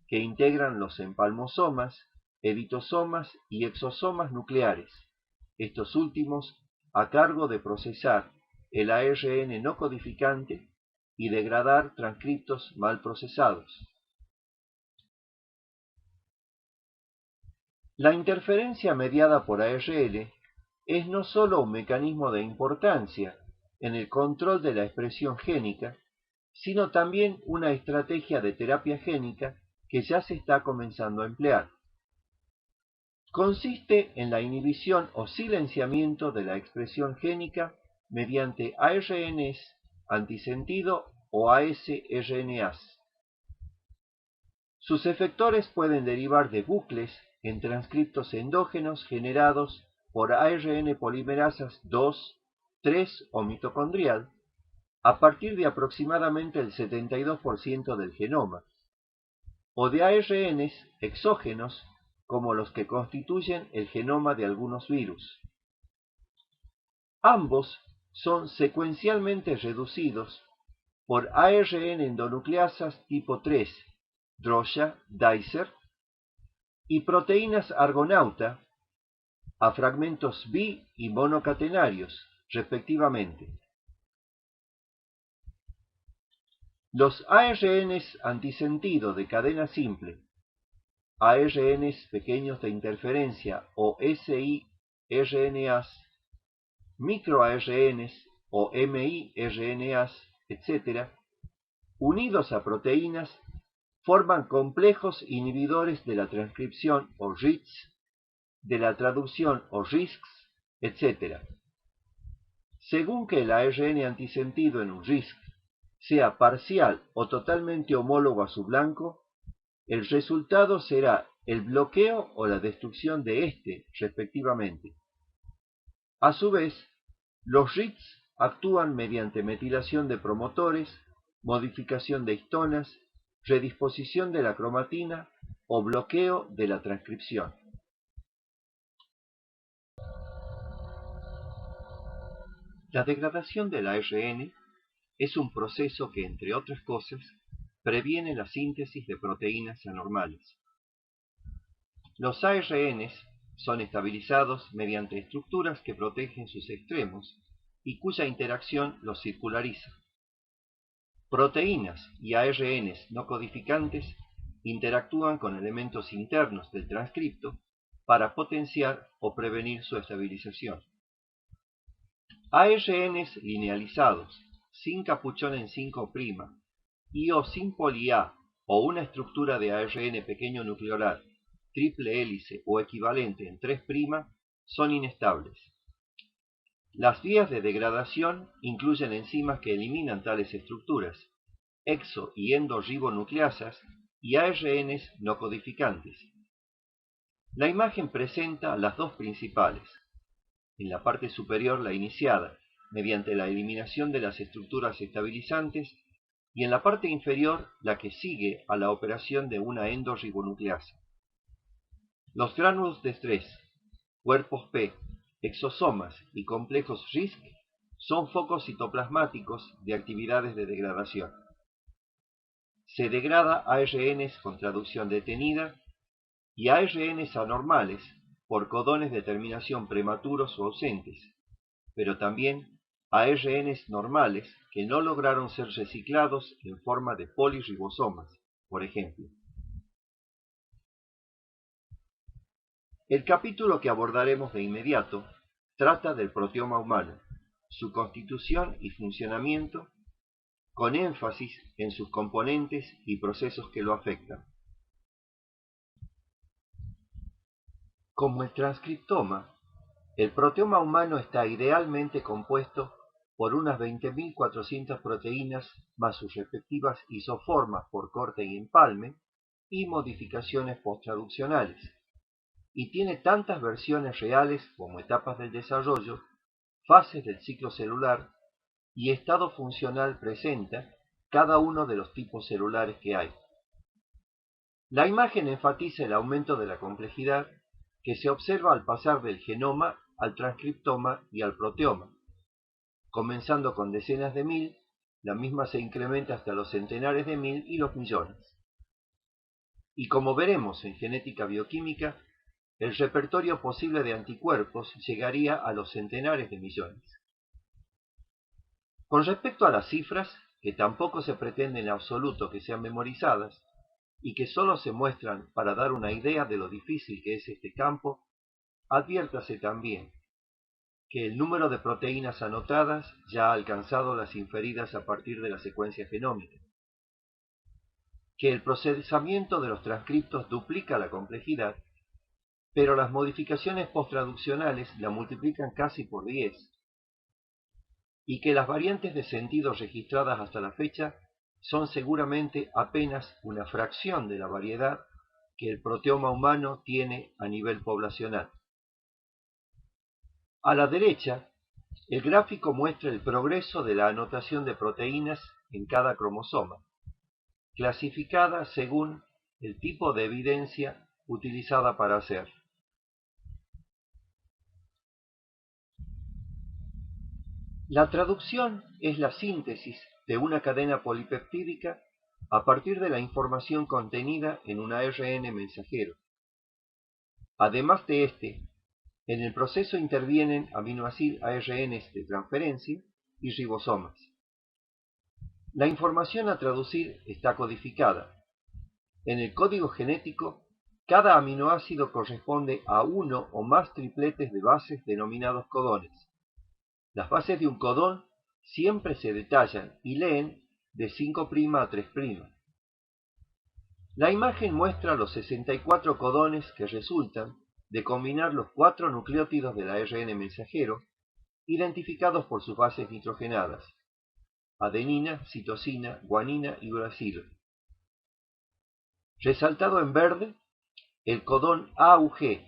que integran los empalmosomas, editosomas y exosomas nucleares, estos últimos a cargo de procesar el ARN no codificante y degradar transcriptos mal procesados. La interferencia mediada por ARN es no solo un mecanismo de importancia en el control de la expresión génica, sino también una estrategia de terapia génica que ya se está comenzando a emplear. Consiste en la inhibición o silenciamiento de la expresión génica mediante ARNs antisentido o AsRNAs. Sus efectores pueden derivar de bucles en transcriptos endógenos generados por ARN polimerasas 2, 3 o mitocondrial, a partir de aproximadamente el 72% del genoma, o de ARNs exógenos como los que constituyen el genoma de algunos virus. Ambos son secuencialmente reducidos por ARN endonucleasas tipo 3, Drosha, Dicer, y proteínas argonauta a fragmentos bi y monocatenarios, respectivamente. Los ARNs antisentido de cadena simple, ARNs pequeños de interferencia o siRNAs, microARNs o miRNAs, etc., unidos a proteínas, forman complejos inhibidores de la transcripción o RITs, de la traducción o RISCs, etc. Según que el ARN antisentido en un RISC sea parcial o totalmente homólogo a su blanco, el resultado será el bloqueo o la destrucción de éste, respectivamente. A su vez, los RITs actúan mediante metilación de promotores, modificación de histonas, redisposición de la cromatina o bloqueo de la transcripción. La degradación del ARN es un proceso que, entre otras cosas, previene la síntesis de proteínas anormales. Los ARNs son estabilizados mediante estructuras que protegen sus extremos y cuya interacción los circulariza. Proteínas y ARNs no codificantes interactúan con elementos internos del transcripto para potenciar o prevenir su estabilización. ARNs linealizados, sin capuchón en 5' y o sin poli-A o una estructura de ARN pequeño nucleolar, triple hélice o equivalente en 3' son inestables. Las vías de degradación incluyen enzimas que eliminan tales estructuras, exo- y endorribonucleasas y ARNs no codificantes. La imagen presenta las dos principales. En la parte superior la iniciada, mediante la eliminación de las estructuras estabilizantes, y en la parte inferior la que sigue a la operación de una endorribonucleasa. Los gránulos de estrés, cuerpos P, exosomas y complejos RISC son focos citoplasmáticos de actividades de degradación. Se degrada ARNs con traducción detenida y ARNs anormales por codones de terminación prematuros o ausentes, pero también ARNs normales que no lograron ser reciclados en forma de poliribosomas, por ejemplo. El capítulo que abordaremos de inmediato trata del proteoma humano, su constitución y funcionamiento, con énfasis en sus componentes y procesos que lo afectan. Como el transcriptoma, el proteoma humano está idealmente compuesto por unas 20.400 proteínas más sus respectivas isoformas por corte y empalme y modificaciones posttraduccionales, y tiene tantas versiones reales como etapas del desarrollo, fases del ciclo celular y estado funcional presenta cada uno de los tipos celulares que hay. La imagen enfatiza el aumento de la complejidad que se observa al pasar del genoma al transcriptoma y al proteoma. Comenzando con decenas de mil, la misma se incrementa hasta los centenares de mil y los millones. Y como veremos en genética bioquímica, el repertorio posible de anticuerpos llegaría a los centenares de millones. Con respecto a las cifras, que tampoco se pretende en absoluto que sean memorizadas, y que solo se muestran para dar una idea de lo difícil que es este campo, adviértase también que el número de proteínas anotadas ya ha alcanzado las inferidas a partir de la secuencia genómica, que el procesamiento de los transcriptos duplica la complejidad, pero las modificaciones posttraduccionales la multiplican casi por 10, y que las variantes de sentido registradas hasta la fecha son seguramente apenas una fracción de la variedad que el proteoma humano tiene a nivel poblacional. A la derecha, el gráfico muestra el progreso de la anotación de proteínas en cada cromosoma, clasificada según el tipo de evidencia utilizada para hacer. La traducción es la síntesis de una cadena polipeptídica a partir de la información contenida en un ARN mensajero. Además de este, en el proceso intervienen aminoácidos ARNs de transferencia y ribosomas. La información a traducir está codificada. En el código genético, cada aminoácido corresponde a uno o más tripletes de bases denominados codones. Las bases de un codón siempre se detallan y leen de 5' a 3'. La imagen muestra los 64 codones que resultan de combinar los 4 nucleótidos del ARN mensajero identificados por sus bases nitrogenadas: adenina, citosina, guanina y uracilo. Resaltado en verde, el codón AUG,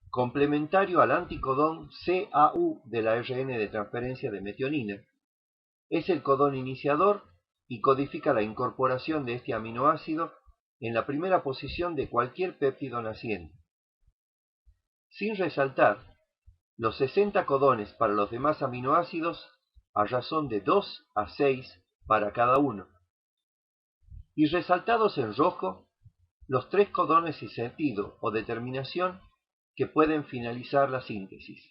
complementario al anticodón CAU de la ARN de transferencia de metionina. Es el codón iniciador y codifica la incorporación de este aminoácido en la primera posición de cualquier péptido naciente. Sin resaltar, los 60 codones para los demás aminoácidos a razón de 2 a 6 para cada uno. Y resaltados en rojo, los 3 codones sin sentido o determinación que pueden finalizar la síntesis.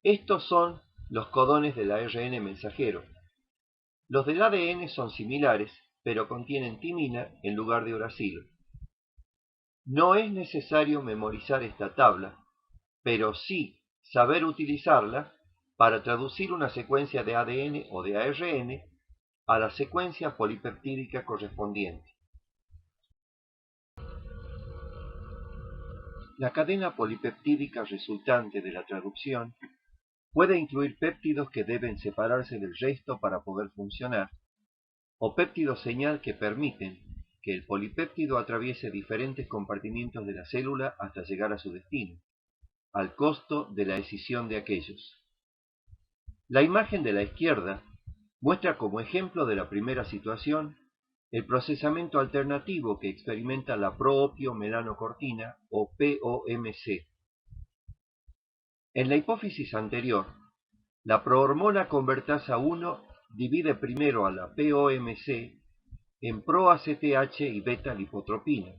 Estos son los codones del ARN mensajero. Los del ADN son similares, pero contienen timina en lugar de uracilo. No es necesario memorizar esta tabla, pero sí saber utilizarla para traducir una secuencia de ADN o de ARN a la secuencia polipeptídica correspondiente. La cadena polipeptídica resultante de la traducción puede incluir péptidos que deben separarse del resto para poder funcionar, o péptidos señal que permiten que el polipéptido atraviese diferentes compartimientos de la célula hasta llegar a su destino, al costo de la escisión de aquellos. La imagen de la izquierda muestra como ejemplo de la primera situación el procesamiento alternativo que experimenta la proopiomelanocortina o POMC. En la hipófisis anterior, la prohormona convertasa 1 divide primero a la POMC en pro-ACTH y beta-lipotropina.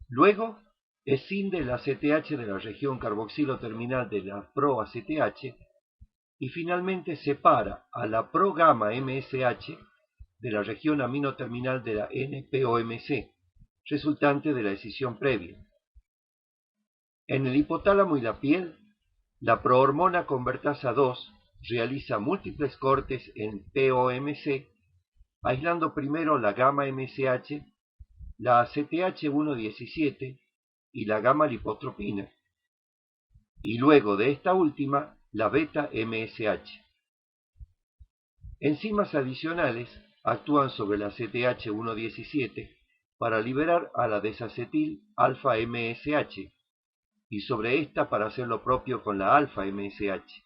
Luego, escinde el ACTH de la región carboxilo terminal de la pro-ACTH y finalmente separa a la pro-gamma-MSH de la región amino terminal de la N-POMC, resultante de la escisión previa. En el hipotálamo y la piel, la prohormona convertasa 2 realiza múltiples cortes en POMC, aislando primero la gamma-MSH, la ACTH117 y la gamma-lipotropina, y luego de esta última, la beta-MSH. Enzimas adicionales actúan sobre la ACTH117 para liberar a la desacetil alfa-MSH y sobre esta para hacer lo propio con la alfa-MSH.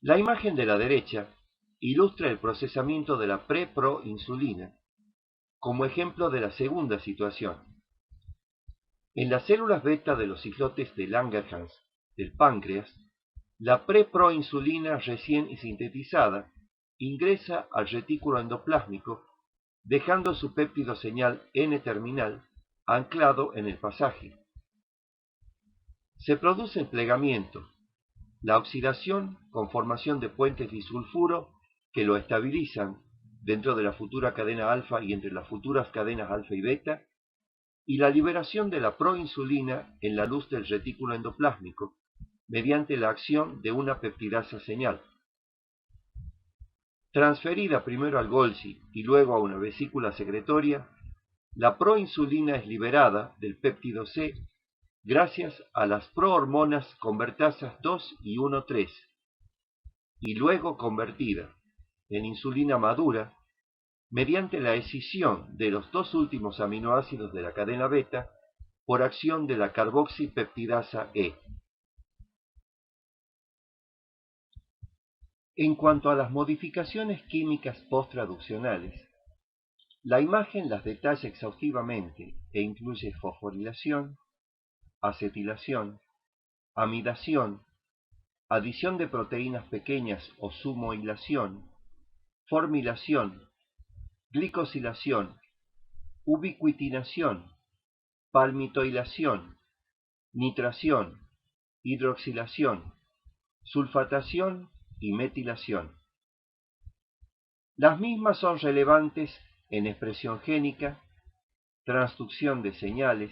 La imagen de la derecha ilustra el procesamiento de la preproinsulina como ejemplo de la segunda situación. En las células beta de los islotes de Langerhans del páncreas, la preproinsulina recién sintetizada ingresa al retículo endoplásmico, dejando su péptido señal N-terminal anclado en el pasaje. Se produce el plegamiento, la oxidación con formación de puentes disulfuro que lo estabilizan dentro de la futura cadena alfa y entre las futuras cadenas alfa y beta, y la liberación de la proinsulina en la luz del retículo endoplásmico, mediante la acción de una peptidasa señal. Transferida primero al Golgi y luego a una vesícula secretoria, la proinsulina es liberada del péptido C gracias a las prohormonas convertasas 2 y 1,3, y luego convertida en insulina madura mediante la escisión de los dos últimos aminoácidos de la cadena beta por acción de la carboxipeptidasa E. En cuanto a las modificaciones químicas posttraduccionales, la imagen las detalla exhaustivamente e incluye fosforilación, acetilación, amidación, adición de proteínas pequeñas o sumohilación, formilación, glicosilación, ubiquitinación, palmitoilación, nitración, hidroxilación, sulfatación y metilación. Las mismas son relevantes en expresión génica, transducción de señales,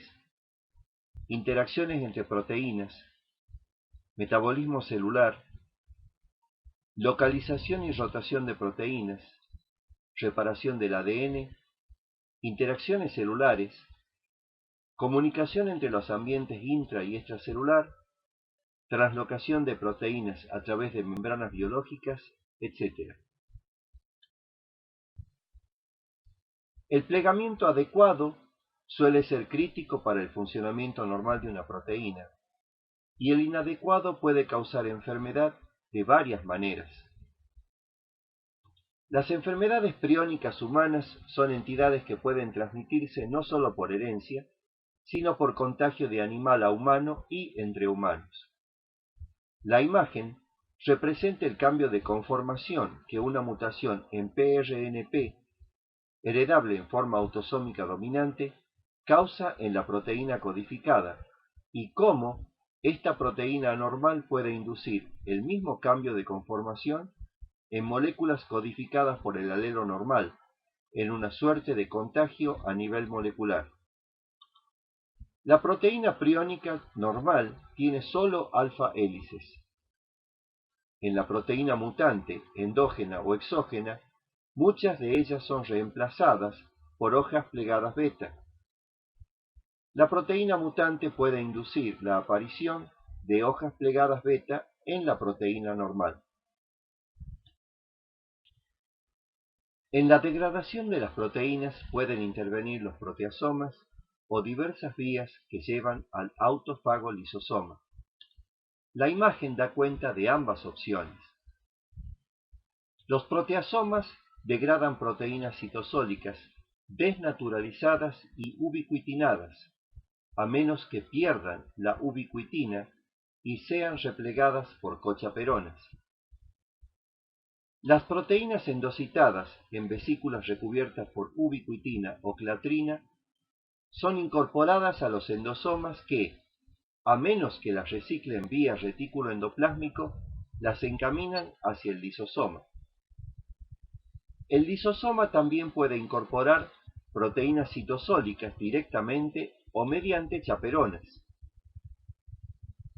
interacciones entre proteínas, metabolismo celular, localización y rotación de proteínas, reparación del ADN, interacciones celulares, comunicación entre los ambientes intra y extracelular, translocación de proteínas a través de membranas biológicas, etc. El plegamiento adecuado suele ser crítico para el funcionamiento normal de una proteína, y el inadecuado puede causar enfermedad de varias maneras. Las enfermedades priónicas humanas son entidades que pueden transmitirse no solo por herencia, sino por contagio de animal a humano y entre humanos. La imagen representa el cambio de conformación que una mutación en PRNP, heredable en forma autosómica dominante, causa en la proteína codificada, y cómo esta proteína anormal puede inducir el mismo cambio de conformación en moléculas codificadas por el alelo normal, en una suerte de contagio a nivel molecular. La proteína priónica normal tiene solo alfa hélices. En la proteína mutante, endógena o exógena, muchas de ellas son reemplazadas por hojas plegadas beta. La proteína mutante puede inducir la aparición de hojas plegadas beta en la proteína normal. En la degradación de las proteínas pueden intervenir los proteasomas o diversas vías que llevan al autofago lisosoma. La imagen da cuenta de ambas opciones. Los proteasomas degradan proteínas citosólicas desnaturalizadas y ubiquitinadas, a menos que pierdan la ubiquitina y sean replegadas por cochaperonas. Las proteínas endocitadas en vesículas recubiertas por ubiquitina o clatrina son incorporadas a los endosomas que, a menos que las reciclen vía retículo endoplásmico, las encaminan hacia el lisosoma. El lisosoma también puede incorporar proteínas citosólicas directamente o mediante chaperonas.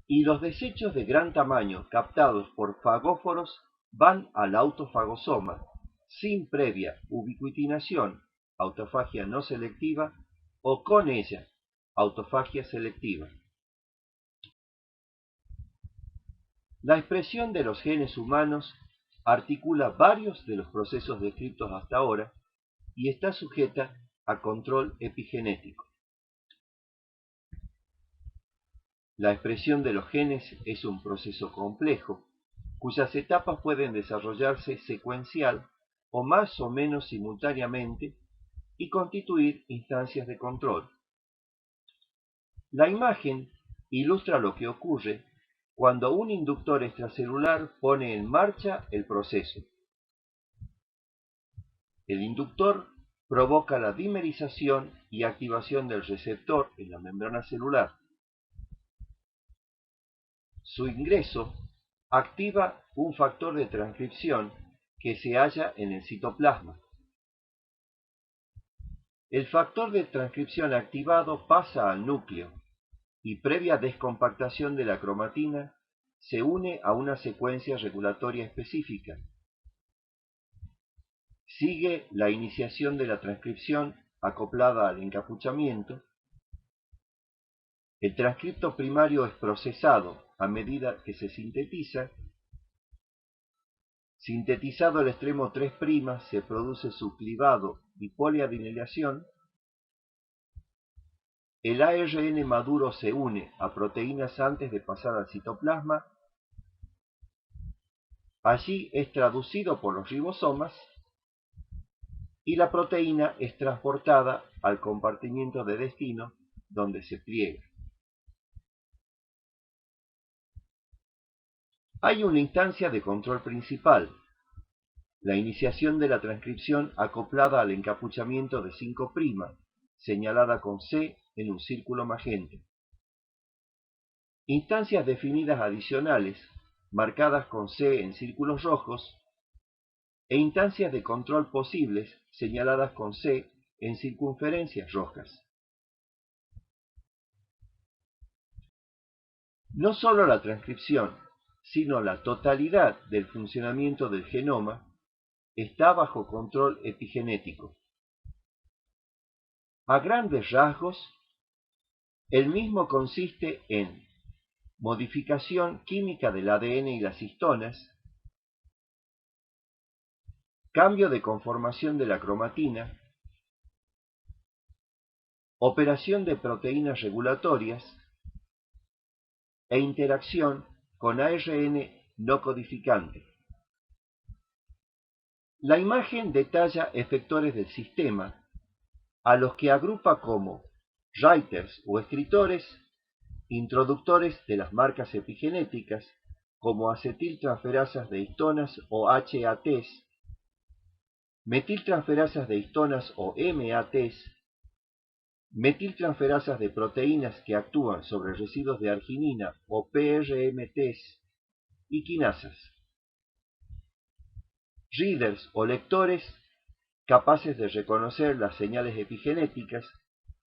Y los desechos de gran tamaño captados por fagóforos van al autofagosoma, sin previa ubiquitinación, autofagia no selectiva, o con ella, autofagia selectiva. La expresión de los genes humanos articula varios de los procesos descritos hasta ahora y está sujeta a control epigenético. La expresión de los genes es un proceso complejo, cuyas etapas pueden desarrollarse secuencial o más o menos simultáneamente y constituir instancias de control. La imagen ilustra lo que ocurre cuando un inductor extracelular pone en marcha el proceso. El inductor provoca la dimerización y activación del receptor en la membrana celular. Su ingreso activa un factor de transcripción que se halla en el citoplasma. El factor de transcripción activado pasa al núcleo y, previa descompactación de la cromatina, se une a una secuencia regulatoria específica. Sigue la iniciación de la transcripción acoplada al encapuchamiento. El transcripto primario es procesado a medida que se sintetiza. Sintetizado el extremo 3', se produce su clivado y poliadinilación. El ARN maduro se une a proteínas antes de pasar al citoplasma. Allí es traducido por los ribosomas y la proteína es transportada al compartimiento de destino donde se pliega. Hay una instancia de control principal, la iniciación de la transcripción acoplada al encapuchamiento de 5', señalada con C en un círculo magenta. Instancias definidas adicionales, marcadas con C en círculos rojos, e instancias de control posibles, señaladas con C en circunferencias rojas. No solo la transcripción, sino la totalidad del funcionamiento del genoma está bajo control epigenético. A grandes rasgos, El mismo consiste en modificación química del ADN y las histonas, cambio de conformación de la cromatina, operación de proteínas regulatorias e interacción con ARN no codificante. La imagen detalla efectores del sistema, a los que agrupa como writers o escritores, introductores de las marcas epigenéticas, como acetiltransferasas de histonas o HATs, metiltransferasas de histonas o MATs, metiltransferasas de proteínas que actúan sobre residuos de arginina o PRMTs y quinasas. Readers o lectores capaces de reconocer las señales epigenéticas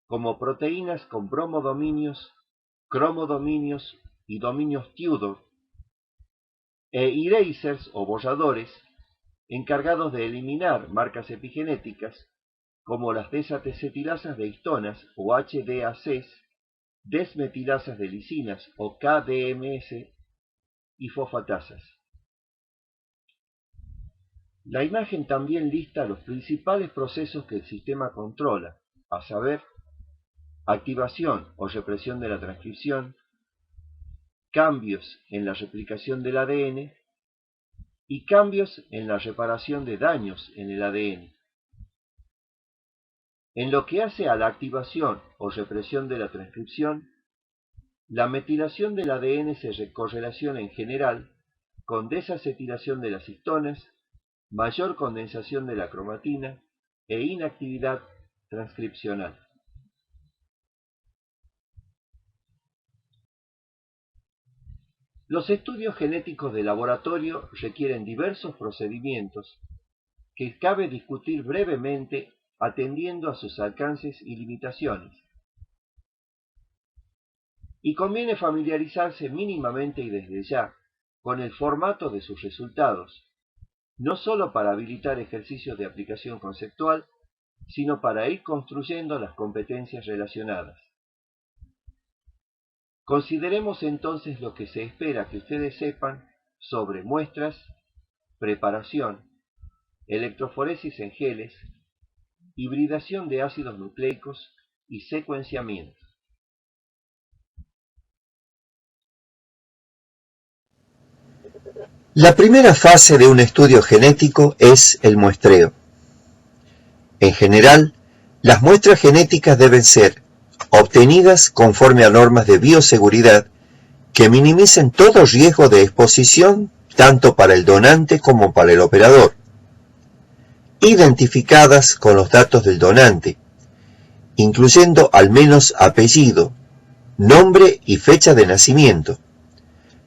como proteínas con bromodominios, cromodominios y dominios Tudor, e erasers o borradores encargados de eliminar marcas epigenéticas como las desacetilasas de histonas o HDACs, desmetilasas de lisinas o KDMS y fosfatasas. La imagen también lista los principales procesos que el sistema controla, a saber, activación o represión de la transcripción, cambios en la replicación del ADN y cambios en la reparación de daños en el ADN. En lo que hace a la activación o represión de la transcripción, la metilación del ADN se correlaciona en general con desacetilación de las histonas, mayor condensación de la cromatina e inactividad transcripcional. Los estudios genéticos de laboratorio requieren diversos procedimientos que cabe discutir brevemente atendiendo a sus alcances y limitaciones. Y conviene familiarizarse mínimamente y desde ya con el formato de sus resultados, no solo para habilitar ejercicios de aplicación conceptual, sino para ir construyendo las competencias relacionadas. Consideremos entonces lo que se espera que ustedes sepan sobre muestras, preparación, electroforesis en geles, hibridación de ácidos nucleicos y secuenciamiento. La primera fase de un estudio genético es el muestreo. En general, las muestras genéticas deben ser obtenidas conforme a normas de bioseguridad que minimicen todo riesgo de exposición tanto para el donante como para el operador, identificadas con los datos del donante, incluyendo al menos apellido, nombre y fecha de nacimiento,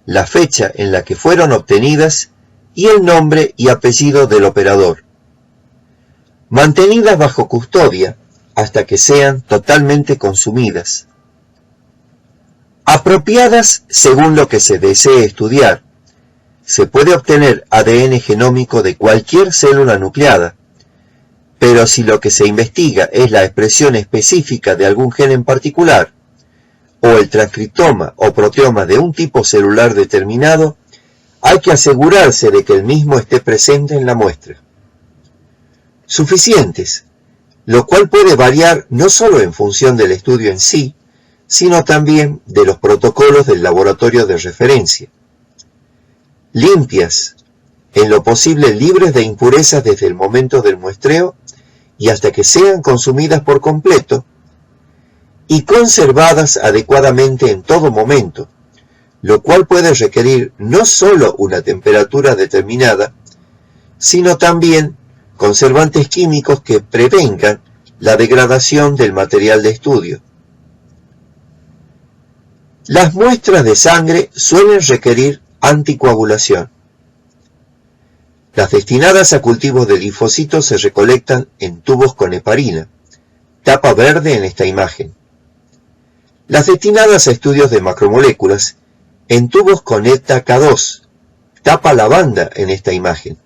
la fecha en la que fueron obtenidas y el nombre y apellido del operador, mantenidas bajo custodia hasta que sean totalmente consumidas, apropiadas según lo que se desee estudiar. Se puede obtener ADN genómico de cualquier célula nucleada, pero si lo que se investiga es la expresión específica de algún gen en particular, o el transcriptoma o proteoma de un tipo celular determinado, hay que asegurarse de que el mismo esté presente en la muestra. Suficientes, lo cual puede variar no solo en función del estudio en sí, sino también de los protocolos del laboratorio de referencia. Limpias, en lo posible libres de impurezas desde el momento del muestreo y hasta que sean consumidas por completo, y conservadas adecuadamente en todo momento, lo cual puede requerir no solo una temperatura determinada, sino también conservantes químicos que prevengan la degradación del material de estudio. Las muestras de sangre suelen requerir anticoagulación. Las destinadas a cultivos de linfocitos se recolectan en tubos con heparina, tapa verde en esta imagen. Las destinadas a estudios de macromoléculas en tubos con ETA-K2, tapa lavanda en esta imagen.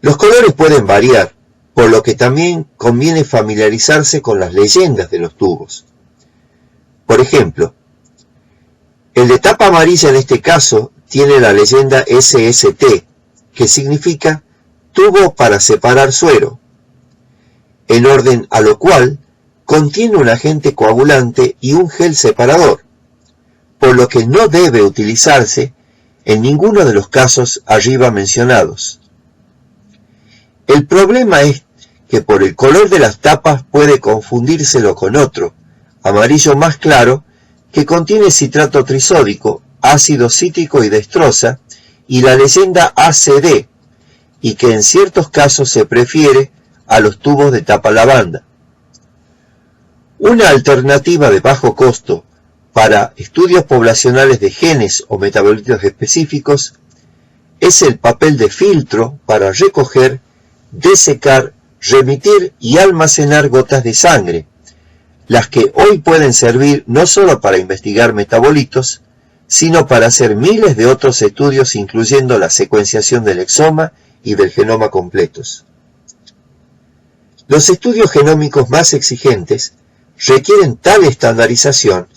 Los colores pueden variar, por lo que también conviene familiarizarse con las leyendas de los tubos. Por ejemplo, el de tapa amarilla en este caso tiene la leyenda SST, que significa tubo para separar suero, en orden a lo cual contiene un agente coagulante y un gel separador, por lo que no debe utilizarse en ninguno de los casos arriba mencionados. El problema es que por el color de las tapas puede confundírselo con otro, amarillo más claro, que contiene citrato trisódico, ácido cítrico y destroza, y la leyenda ACD, y que en ciertos casos se prefiere a los tubos de tapa lavanda. Una alternativa de bajo costo para estudios poblacionales de genes o metabolitos específicos es el papel de filtro para recoger, desecar, remitir y almacenar gotas de sangre, las que hoy pueden servir no solo para investigar metabolitos, sino para hacer miles de otros estudios incluyendo la secuenciación del exoma y del genoma completos. Los estudios genómicos más exigentes requieren tal estandarización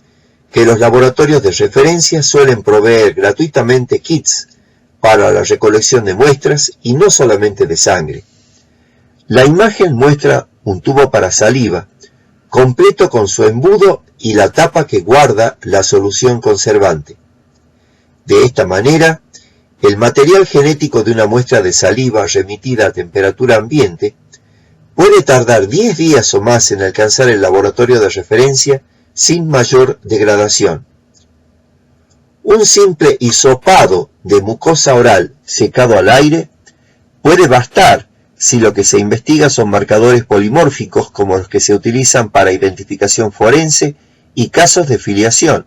que los laboratorios de referencia suelen proveer gratuitamente kits para la recolección de muestras y no solamente de sangre. La imagen muestra un tubo para saliva, completo con su embudo y la tapa que guarda la solución conservante. De esta manera, el material genético de una muestra de saliva remitida a temperatura ambiente puede tardar 10 días o más en alcanzar el laboratorio de referencia sin mayor degradación. Un simple hisopado de mucosa oral secado al aire puede bastar si lo que se investiga son marcadores polimórficos como los que se utilizan para identificación forense y casos de filiación.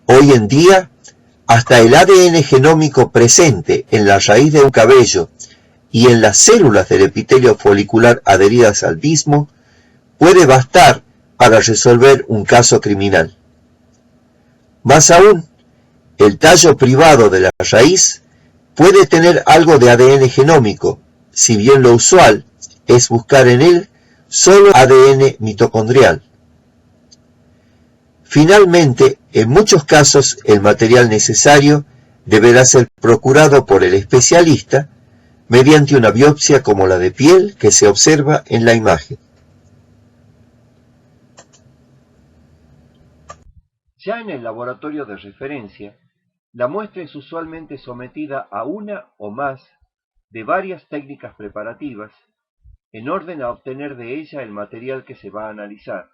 Hoy en día, hasta el ADN genómico presente en la raíz de un cabello y en las células del epitelio folicular adheridas al mismo puede bastar para resolver un caso criminal. Más aún, el tallo privado de la raíz puede tener algo de ADN genómico, si bien lo usual es buscar en él solo ADN mitocondrial. Finalmente, en muchos casos el material necesario deberá ser procurado por el especialista mediante una biopsia como la de piel que se observa en la imagen. Ya en el laboratorio de referencia, la muestra es usualmente sometida a una o más de varias técnicas preparativas en orden a obtener de ella el material que se va a analizar.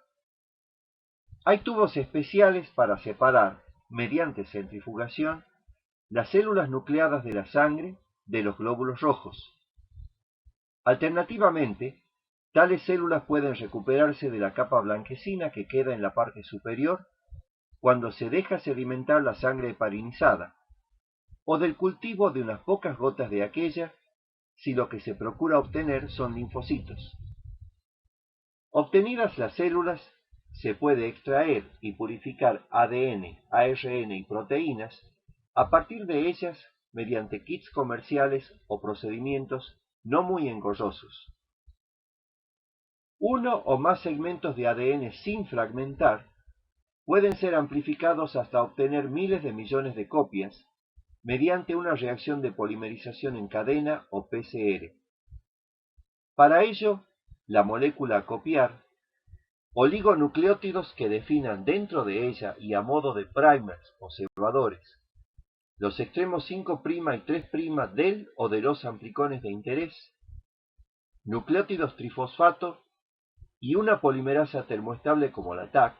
Hay tubos especiales para separar, mediante centrifugación, las células nucleadas de la sangre de los glóbulos rojos. Alternativamente, tales células pueden recuperarse de la capa blanquecina que queda en la parte superior cuando se deja sedimentar la sangre heparinizada, o del cultivo de unas pocas gotas de aquella si lo que se procura obtener son linfocitos. Obtenidas las células, se puede extraer y purificar ADN, ARN y proteínas a partir de ellas mediante kits comerciales o procedimientos no muy engorrosos. Uno o más segmentos de ADN sin fragmentar pueden ser amplificados hasta obtener miles de millones de copias mediante una reacción de polimerización en cadena o PCR. Para ello, la molécula a copiar, oligonucleótidos que definan dentro de ella y a modo de primers o cebadores, los extremos 5' y 3' del o de los amplicones de interés, nucleótidos trifosfato y una polimerasa termoestable como la TAC,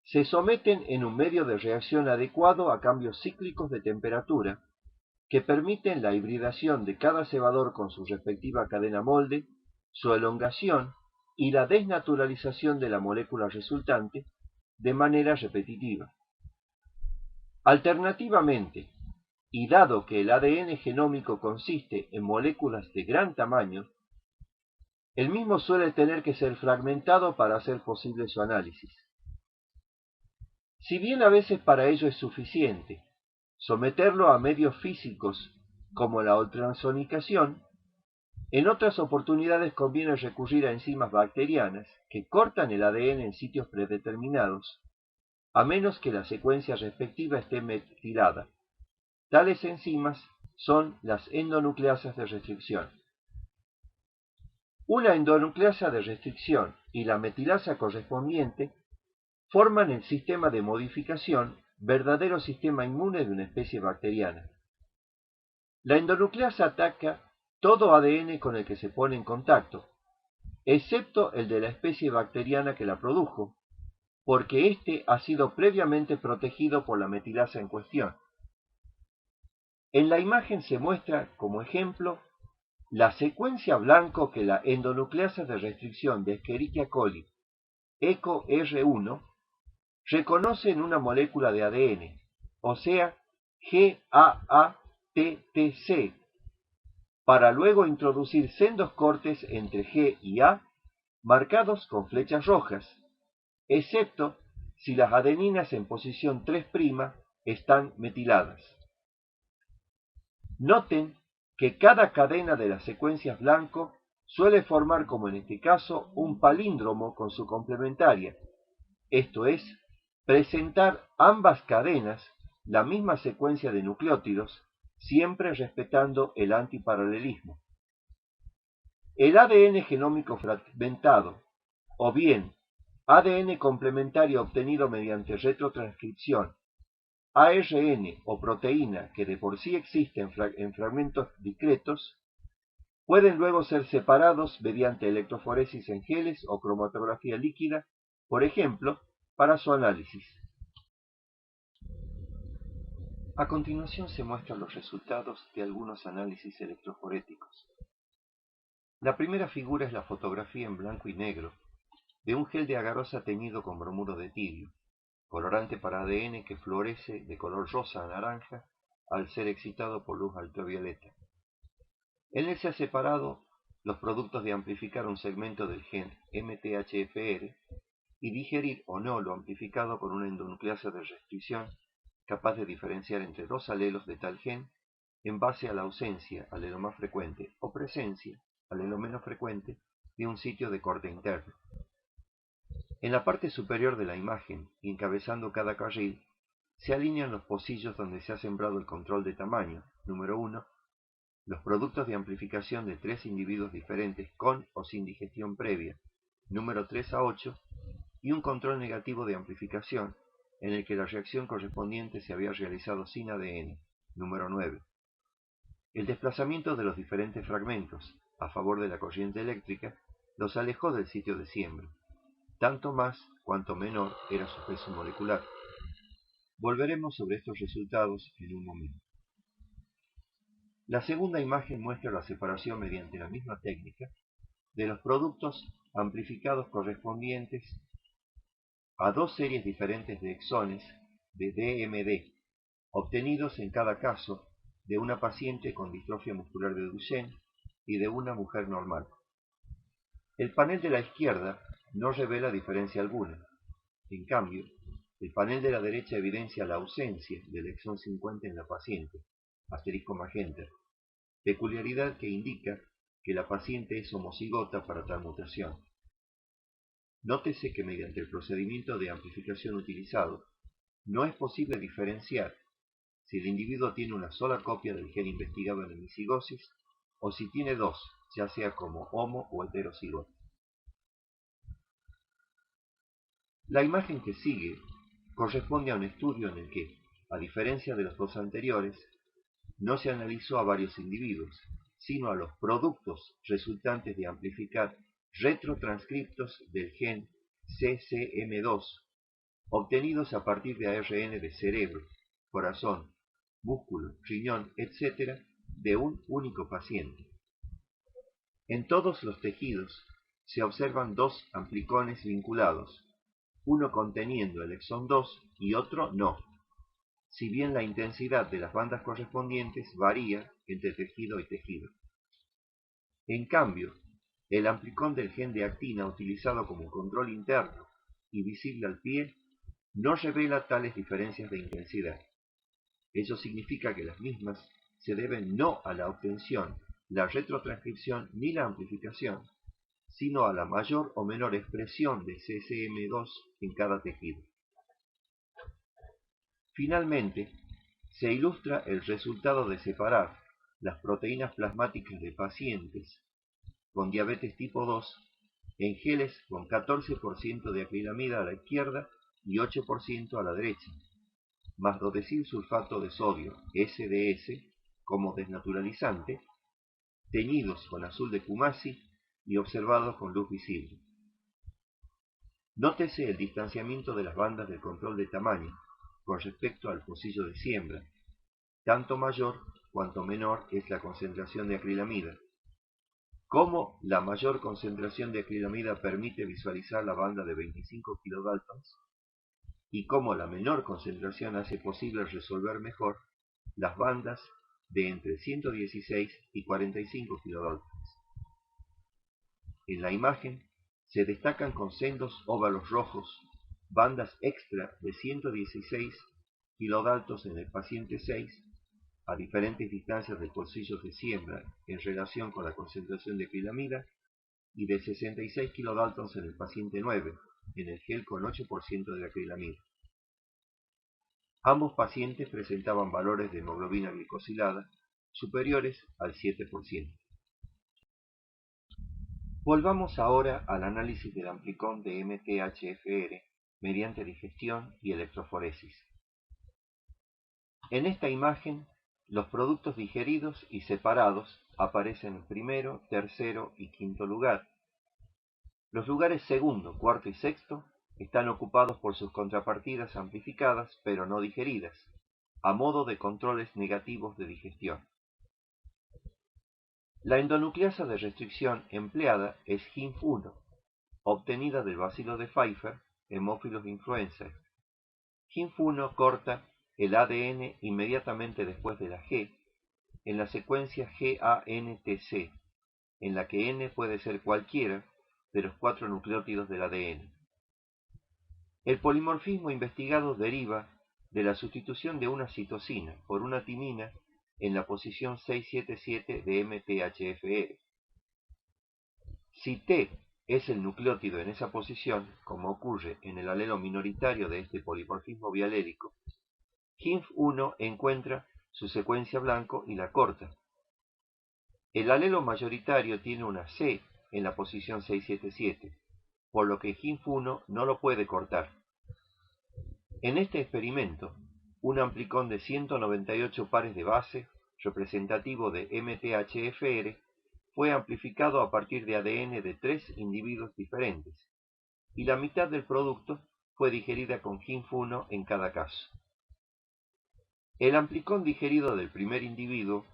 se someten en un medio de reacción adecuado a cambios cíclicos de temperatura que permiten la hibridación de cada cebador con su respectiva cadena molde, su elongación y la desnaturalización de la molécula resultante de manera repetitiva. Alternativamente, y dado que el ADN genómico consiste en moléculas de gran tamaño, el mismo suele tener que ser fragmentado para hacer posible su análisis. Si bien a veces para ello es suficiente someterlo a medios físicos como la ultrasonicación, En otras oportunidades conviene recurrir a enzimas bacterianas que cortan el ADN en sitios predeterminados, a menos que la secuencia respectiva esté metilada. Tales enzimas son las endonucleasas de restricción. Una endonucleasa de restricción y la metilasa correspondiente forman el sistema de modificación, verdadero sistema inmune de una especie bacteriana. La endonucleasa ataca todo ADN con el que se pone en contacto, excepto el de la especie bacteriana que la produjo, porque éste ha sido previamente protegido por la metilasa en cuestión. En la imagen se muestra como ejemplo la secuencia blanco que la endonucleasa de restricción de Escherichia coli, ECO-R1, reconoce en una molécula de ADN, o sea, GAATTC, para luego introducir sendos cortes entre G y A, marcados con flechas rojas, excepto si las adeninas en posición 3' están metiladas. Noten que cada cadena de las secuencias blanco suele formar, como en este caso, un palíndromo con su complementaria, esto es, presentar ambas cadenas la misma secuencia de nucleótidos, siempre respetando el antiparalelismo. El ADN genómico fragmentado, o bien ADN complementario obtenido mediante retrotranscripción, ARN o proteína que de por sí existe en fragmentos discretos, pueden luego ser separados mediante electroforesis en geles o cromatografía líquida, por ejemplo, para su análisis. A continuación se muestran los resultados de algunos análisis electroforéticos. La primera figura es la fotografía en blanco y negro de un gel de agarosa teñido con bromuro de tirio, colorante para ADN que florece de color rosa a naranja al ser excitado por luz ultravioleta. En él se ha separado los productos de amplificar un segmento del gen MTHFR y digerir o no lo amplificado con una endonucleasa de restricción capaz de diferenciar entre dos alelos de tal gen en base a la ausencia, alelo más frecuente, o presencia, alelo menos frecuente, de un sitio de corte interno. En la parte superior de la imagen, y encabezando cada carril, se alinean los pocillos donde se ha sembrado el control de tamaño, número 1, los productos de amplificación de 3 individuos diferentes con o sin digestión previa, número 3 a 8, y un control negativo de amplificación, en el que la reacción correspondiente se había realizado sin ADN, número 9. El desplazamiento de los diferentes fragmentos, a favor de la corriente eléctrica, los alejó del sitio de siembra, tanto más cuanto menor era su peso molecular. Volveremos sobre estos resultados en un momento. La segunda imagen muestra la separación mediante la misma técnica de los productos amplificados correspondientes a dos series diferentes de exones de DMD, obtenidos en cada caso de una paciente con distrofia muscular de Duchenne y de una mujer normal. El panel de la izquierda no revela diferencia alguna. En cambio, el panel de la derecha evidencia la ausencia del exón 50 en la paciente, asterisco magenta, peculiaridad que indica que la paciente es homocigota para tal mutación. Nótese que mediante el procedimiento de amplificación utilizado, no es posible diferenciar si el individuo tiene una sola copia del gen investigado en hemicigosis o si tiene dos, ya sea como homo o heterocigoto. La imagen que sigue corresponde a un estudio en el que, a diferencia de los dos anteriores, no se analizó a varios individuos, sino a los productos resultantes de amplificar retrotranscriptos del gen CCM2, obtenidos a partir de ARN de cerebro, corazón, músculo, riñón, etc., de un único paciente. En todos los tejidos se observan dos amplicones vinculados, uno conteniendo el exón 2 y otro no, si bien la intensidad de las bandas correspondientes varía entre tejido y tejido. En cambio, el amplicón del gen de actina utilizado como control interno y visible al pie no revela tales diferencias de intensidad. Eso significa que las mismas se deben no a la obtención la retrotranscripción ni la amplificación, sino a la mayor o menor expresión de CCM2 en cada tejido. Finalmente, se ilustra el resultado de separar las proteínas plasmáticas de pacientes con diabetes tipo 2 en geles con 14% de acrilamida a la izquierda y 8% a la derecha, más dodecil sulfato de sodio, SDS, como desnaturalizante, teñidos con azul de Kumasi y observados con luz visible. Nótese el distanciamiento de las bandas del control de tamaño con respecto al pocillo de siembra, tanto mayor cuanto menor es la concentración de acrilamida. Cómo la mayor concentración de acrilamida permite visualizar la banda de 25 kilodaltons y cómo la menor concentración hace posible resolver mejor las bandas de entre 116 y 45 kilodaltons. En la imagen se destacan con sendos óvalos rojos bandas extra de 116 kilodaltons en el paciente 6 a diferentes distancias de pocillos de siembra en relación con la concentración de acrilamida y de 66 kilodaltons en el paciente 9 en el gel con 8% de acrilamida. Ambos pacientes presentaban valores de hemoglobina glicosilada superiores al 7%. Volvamos ahora al análisis del amplicón de MTHFR mediante digestión y electroforesis. En esta imagen, los productos digeridos y separados aparecen en primero, tercero y quinto lugar. Los lugares segundo, cuarto y sexto están ocupados por sus contrapartidas amplificadas pero no digeridas, a modo de controles negativos de digestión. La endonucleasa de restricción empleada es HINF1, obtenida del bacilo de Pfeiffer, Haemophilus influenzae. HINF1 corta el ADN inmediatamente después de la G, en la secuencia GANTC, en la que N puede ser cualquiera de los 4 nucleótidos del ADN. El polimorfismo investigado deriva de la sustitución de una citosina por una timina en la posición 677 de MTHFR. Si T es el nucleótido en esa posición, como ocurre en el alelo minoritario de este polimorfismo bialélico, HINF1 encuentra su secuencia blanco y la corta. El alelo mayoritario tiene una C en la posición 677, por lo que HINF1 no lo puede cortar. En este experimento, un amplicón de 198 pares de base, representativo de MTHFR, fue amplificado a partir de ADN de 3 individuos diferentes, y la mitad del producto fue digerida con HINF1 en cada caso. El amplicón digerido del primer individuo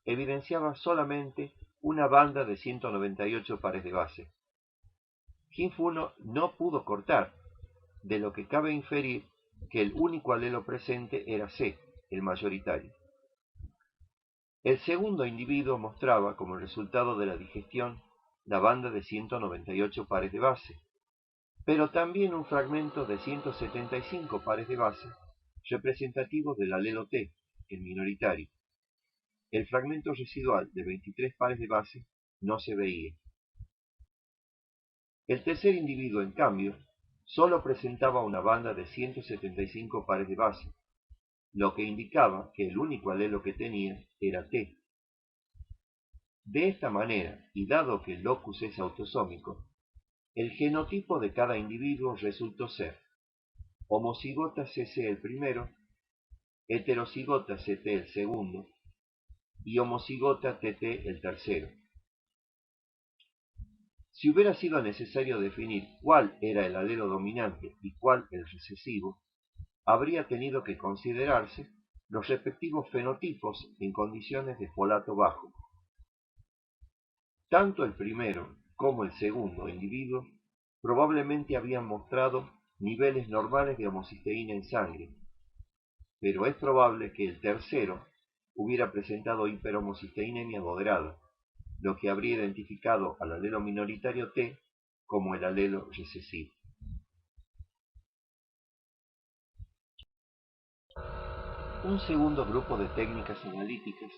evidenciaba solamente una banda de 198 pares de base. HINF1 no pudo cortar, de lo que cabe inferir que el único alelo presente era C, el mayoritario. El segundo individuo mostraba como resultado de la digestión la banda de 198 pares de base, pero también un fragmento de 175 pares de base representativos del alelo T, el minoritario. El fragmento residual de 23 pares de base no se veía. El tercer individuo, en cambio, solo presentaba una banda de 175 pares de base, lo que indicaba que el único alelo que tenía era T. De esta manera, y dado que el locus es autosómico, el genotipo de cada individuo resultó ser homocigota CC el primero, heterocigota CT el segundo y homocigota TT el tercero. Si hubiera sido necesario definir cuál era el alelo dominante y cuál el recesivo, habría tenido que considerarse los respectivos fenotipos en condiciones de folato bajo. Tanto el primero como el segundo individuo probablemente habían mostrado niveles normales de homocisteína en sangre, pero es probable que el tercero hubiera presentado hiperhomocisteinemia moderada, lo que habría identificado al alelo minoritario T como el alelo recesivo. Un segundo grupo de técnicas analíticas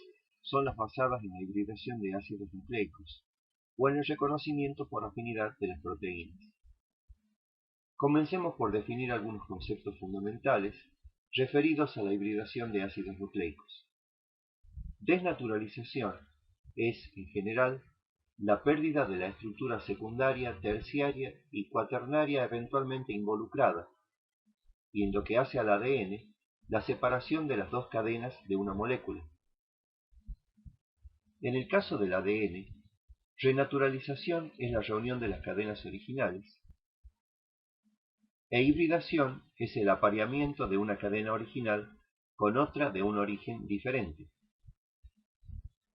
son las basadas en la hibridación de ácidos nucleicos o en el reconocimiento por afinidad de las proteínas. Comencemos por definir algunos conceptos fundamentales referidos a la hibridación de ácidos nucleicos. Desnaturalización es, en general, la pérdida de la estructura secundaria, terciaria y cuaternaria eventualmente involucrada, y en lo que hace al ADN, la separación de las dos cadenas de una molécula. En el caso del ADN, renaturalización es la reunión de las cadenas originales, e hibridación es el apareamiento de una cadena original con otra de un origen diferente.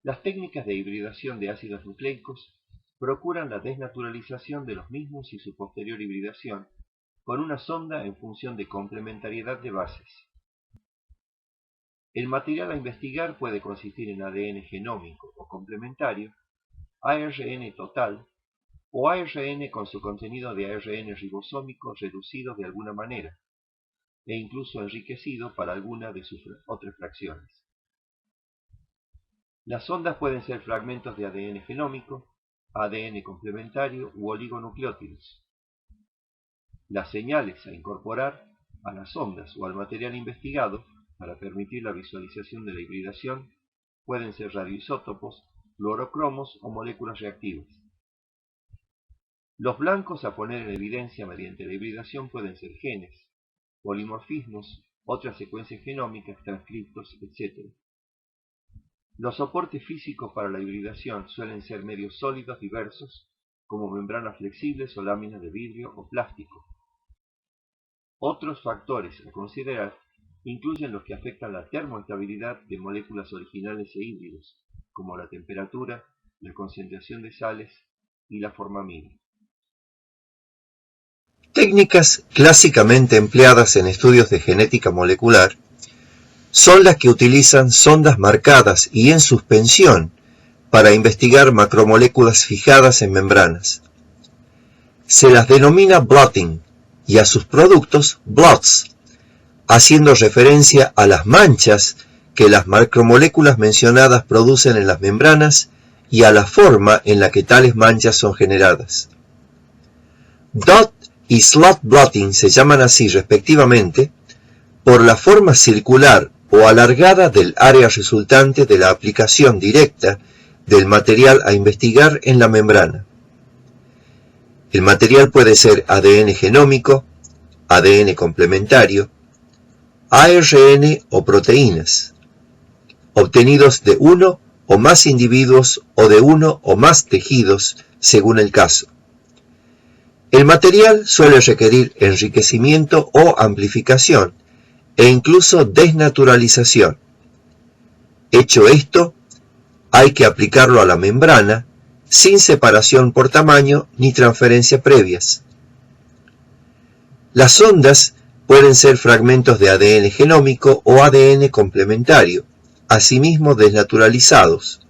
Las técnicas de hibridación de ácidos nucleicos procuran la desnaturalización de los mismos y su posterior hibridación con una sonda en función de complementariedad de bases. El material a investigar puede consistir en ADN genómico o complementario, ARN total o ARN con su contenido de ARN ribosómico reducido de alguna manera, e incluso enriquecido para alguna de sus otras fracciones. Las sondas pueden ser fragmentos de ADN genómico, ADN complementario u oligonucleótidos. Las señales a incorporar a las sondas o al material investigado para permitir la visualización de la hibridación pueden ser radioisótopos, fluorocromos o moléculas reactivas. Los blancos a poner en evidencia mediante la hibridación pueden ser genes, polimorfismos, otras secuencias genómicas, transcriptos, etc. Los soportes físicos para la hibridación suelen ser medios sólidos diversos, como membranas flexibles o láminas de vidrio o plástico. Otros factores a considerar incluyen los que afectan la termoestabilidad de moléculas originales e híbridos, como la temperatura, la concentración de sales y la formamina. Técnicas clásicamente empleadas en estudios de genética molecular son las que utilizan sondas marcadas y en suspensión para investigar macromoléculas fijadas en membranas. Se las denomina blotting y a sus productos blots, haciendo referencia a las manchas que las macromoléculas mencionadas producen en las membranas y a la forma en la que tales manchas son generadas. Dot y slot blotting se llaman así respectivamente por la forma circular o alargada del área resultante de la aplicación directa del material a investigar en la membrana. El material puede ser ADN genómico, ADN complementario, ARN o proteínas, obtenidos de uno o más individuos o de uno o más tejidos según el caso. El material suele requerir enriquecimiento o amplificación e incluso desnaturalización. Hecho esto, hay que aplicarlo a la membrana sin separación por tamaño ni transferencia previas. Las sondas pueden ser fragmentos de ADN genómico o ADN complementario, asimismo desnaturalizados,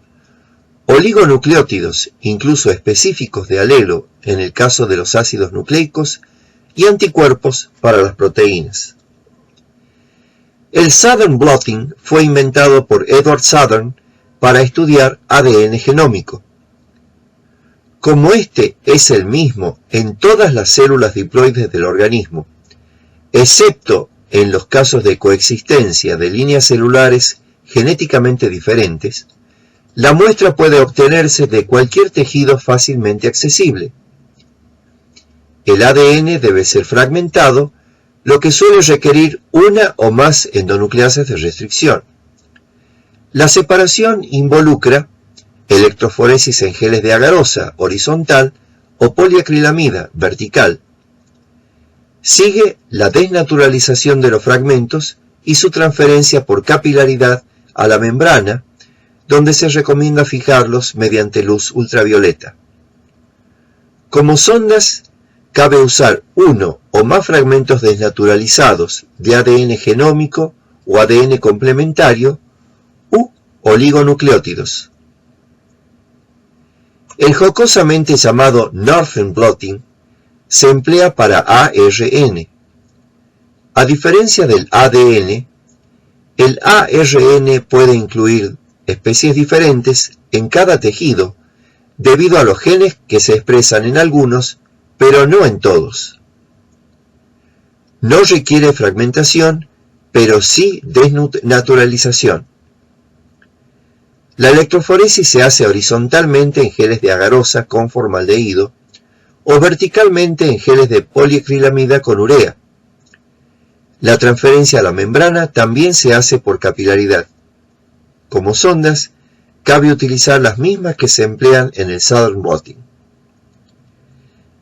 oligonucleótidos, incluso específicos de alelo en el caso de los ácidos nucleicos, y anticuerpos para las proteínas. El Southern blotting fue inventado por Edward Southern para estudiar ADN genómico. Como este es el mismo en todas las células diploides del organismo, excepto en los casos de coexistencia de líneas celulares genéticamente diferentes, la muestra puede obtenerse de cualquier tejido fácilmente accesible. El ADN debe ser fragmentado, lo que suele requerir una o más endonucleasas de restricción. La separación involucra electroforesis en geles de agarosa horizontal o poliacrilamida vertical. Sigue la desnaturalización de los fragmentos y su transferencia por capilaridad a la membrana, donde se recomienda fijarlos mediante luz ultravioleta. Como sondas, cabe usar uno o más fragmentos desnaturalizados de ADN genómico o ADN complementario u oligonucleótidos. El jocosamente llamado Northern blotting se emplea para ARN. A diferencia del ADN, el ARN puede incluir especies diferentes en cada tejido debido a los genes que se expresan en algunos, pero no en todos. No requiere fragmentación, pero sí desnaturalización. La electroforesis se hace horizontalmente en geles de agarosa con formaldehído o verticalmente en geles de poliacrilamida con urea. La transferencia a la membrana también se hace por capilaridad. Como sondas, cabe utilizar las mismas que se emplean en el Southern Blotting.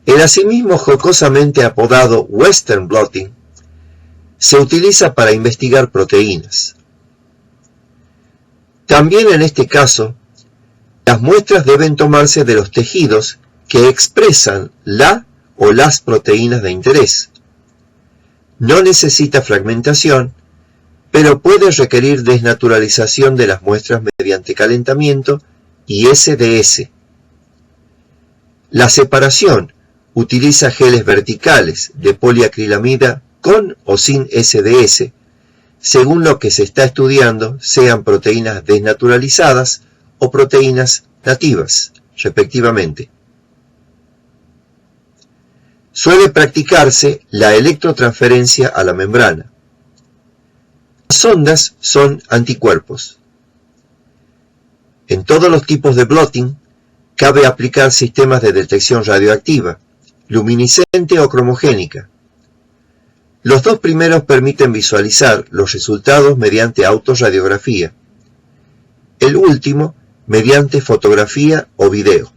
El asimismo jocosamente apodado Western Blotting se utiliza para investigar proteínas. También en este caso, las muestras deben tomarse de los tejidos que expresan la o las proteínas de interés. No necesita fragmentación, pero puede requerir desnaturalización de las muestras mediante calentamiento y SDS. La separación utiliza geles verticales de poliacrilamida con o sin SDS, según lo que se está estudiando, sean proteínas desnaturalizadas o proteínas nativas, respectivamente. Suele practicarse la electrotransferencia a la membrana. Las sondas son anticuerpos. En todos los tipos de blotting, cabe aplicar sistemas de detección radioactiva, luminiscente o cromogénica. Los dos primeros permiten visualizar los resultados mediante autorradiografía. El último, mediante fotografía o video.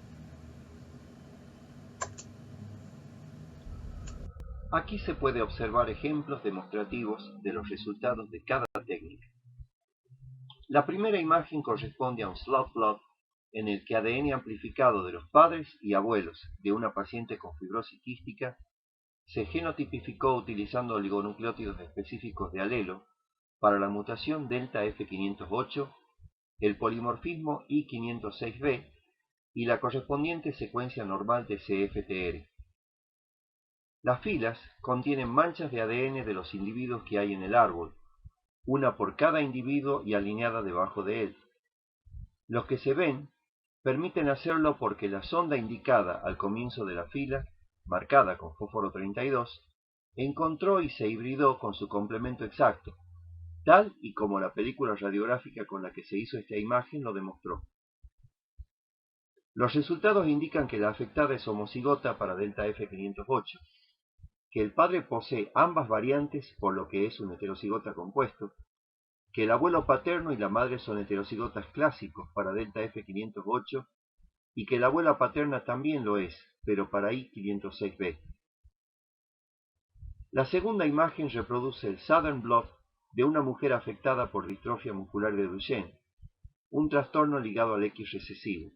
Aquí se puede observar ejemplos demostrativos de los resultados de cada técnica. La primera imagen corresponde a un slot blot en el que ADN amplificado de los padres y abuelos de una paciente con fibrosis quística se genotipificó utilizando oligonucleótidos específicos de alelo para la mutación delta F508, el polimorfismo I506B y la correspondiente secuencia normal de CFTR. Las filas contienen manchas de ADN de los individuos que hay en el árbol, una por cada individuo y alineada debajo de él. Los que se ven permiten hacerlo porque la sonda indicada al comienzo de la fila, marcada con fósforo 32, encontró y se hibridó con su complemento exacto, tal y como la película radiográfica con la que se hizo esta imagen lo demostró. Los resultados indican que la afectada es homocigota para delta F508, que el padre posee ambas variantes por lo que es un heterocigota compuesto, que el abuelo paterno y la madre son heterocigotas clásicos para delta F508 y que la abuela paterna también lo es, pero para I506B. La segunda imagen reproduce el Southern blot de una mujer afectada por distrofia muscular de Duchenne, un trastorno ligado al X recesivo.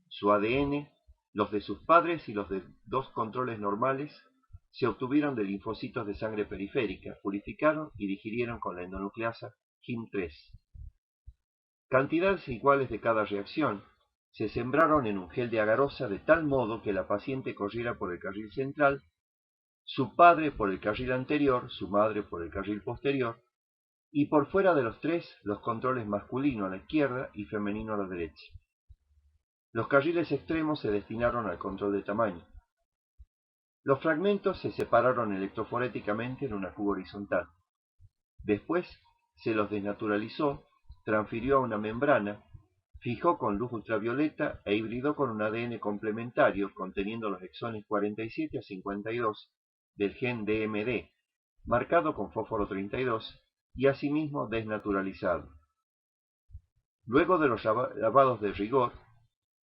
Su ADN, los de sus padres y los de dos controles normales se obtuvieron de linfocitos de sangre periférica, purificaron y digirieron con la endonucleasa HIM3. Cantidades iguales de cada reacción se sembraron en un gel de agarosa de tal modo que la paciente corriera por el carril central, su padre por el carril anterior, su madre por el carril posterior, y por fuera de los tres los controles masculino a la izquierda y femenino a la derecha. Los carriles extremos se destinaron al control de tamaño. Los fragmentos se separaron electroforéticamente en una cuba horizontal. Después se los desnaturalizó, transfirió a una membrana, fijó con luz ultravioleta e hibridó con un ADN complementario conteniendo los exones 47 a 52 del gen DMD, marcado con fósforo 32 y asimismo desnaturalizado. Luego de los lavados de rigor,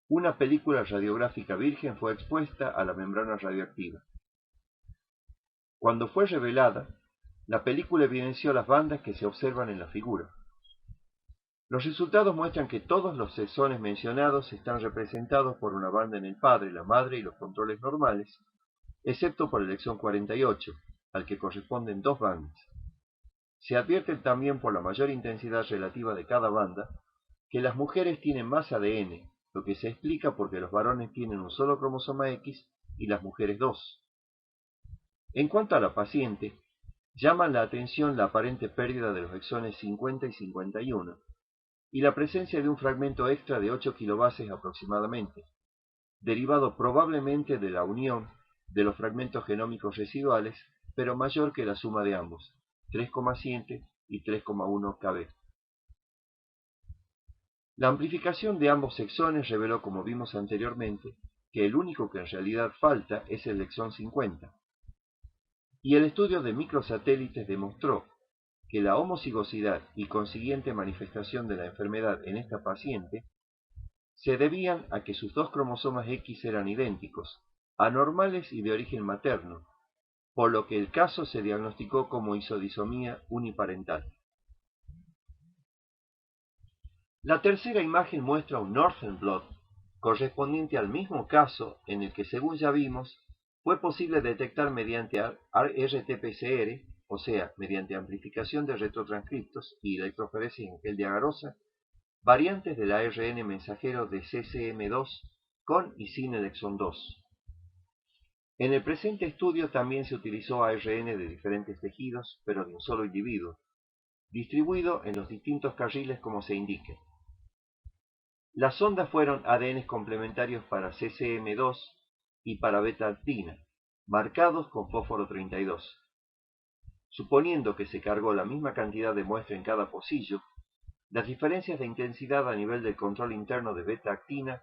una película radiográfica virgen fue expuesta a la membrana radioactiva. Cuando fue revelada, la película evidenció las bandas que se observan en la figura. Los resultados muestran que todos los exones mencionados están representados por una banda en el padre, la madre y los controles normales, excepto por el exón 48, al que corresponden dos bandas. Se advierte también por la mayor intensidad relativa de cada banda que las mujeres tienen más ADN, lo que se explica porque los varones tienen un solo cromosoma X y las mujeres dos. En cuanto a la paciente, llaman la atención la aparente pérdida de los exones 50 y 51, y la presencia de un fragmento extra de 8 kilobases aproximadamente, derivado probablemente de la unión de los fragmentos genómicos residuales, pero mayor que la suma de ambos, 3,7 y 3,1 kb. La amplificación de ambos exones reveló, como vimos anteriormente, que el único que en realidad falta es el exón 50, y el estudio de microsatélites demostró que la homocigosidad y consiguiente manifestación de la enfermedad en esta paciente se debían a que sus dos cromosomas X eran idénticos, anormales y de origen materno, por lo que el caso se diagnosticó como isodisomía uniparental. La tercera imagen muestra un Northern blot correspondiente al mismo caso en el que, según ya vimos, fue posible detectar mediante RT-PCR, o sea, mediante amplificación de retrotranscriptos y electroforesis en gel de agarosa, variantes del ARN mensajero de CCM2 con y sin el exón 2. En el presente estudio también se utilizó ARN de diferentes tejidos, pero de un solo individuo, distribuido en los distintos carriles como se indique. Las sondas fueron ADNs complementarios para CCM2 y para beta-actina, marcados con fósforo 32. Suponiendo que se cargó la misma cantidad de muestra en cada pocillo, las diferencias de intensidad a nivel del control interno de beta-actina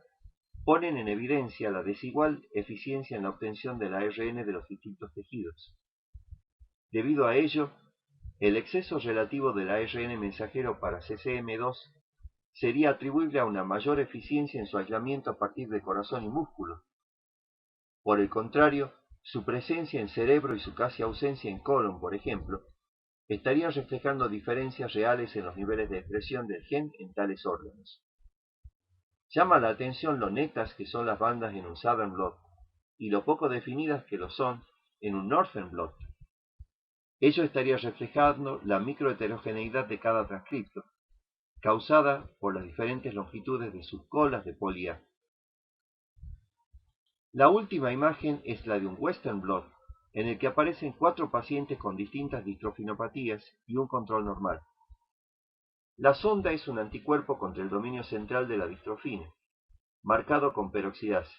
ponen en evidencia la desigual eficiencia en la obtención del ARN de los distintos tejidos. Debido a ello, el exceso relativo del ARN mensajero para CCM2 sería atribuible a una mayor eficiencia en su aislamiento a partir de corazón y músculo. Por el contrario, su presencia en cerebro y su casi ausencia en colon, por ejemplo, estarían reflejando diferencias reales en los niveles de expresión del gen en tales órganos. Llama la atención lo netas que son las bandas en un Southern blot y lo poco definidas que lo son en un Northern blot. Ello estaría reflejando la microheterogeneidad de cada transcripto, causada por las diferentes longitudes de sus colas de poli A. La última imagen es la de un Western blot, en el que aparecen 4 pacientes con distintas distrofinopatías y un control normal. La sonda es un anticuerpo contra el dominio central de la distrofina, marcado con peroxidasa.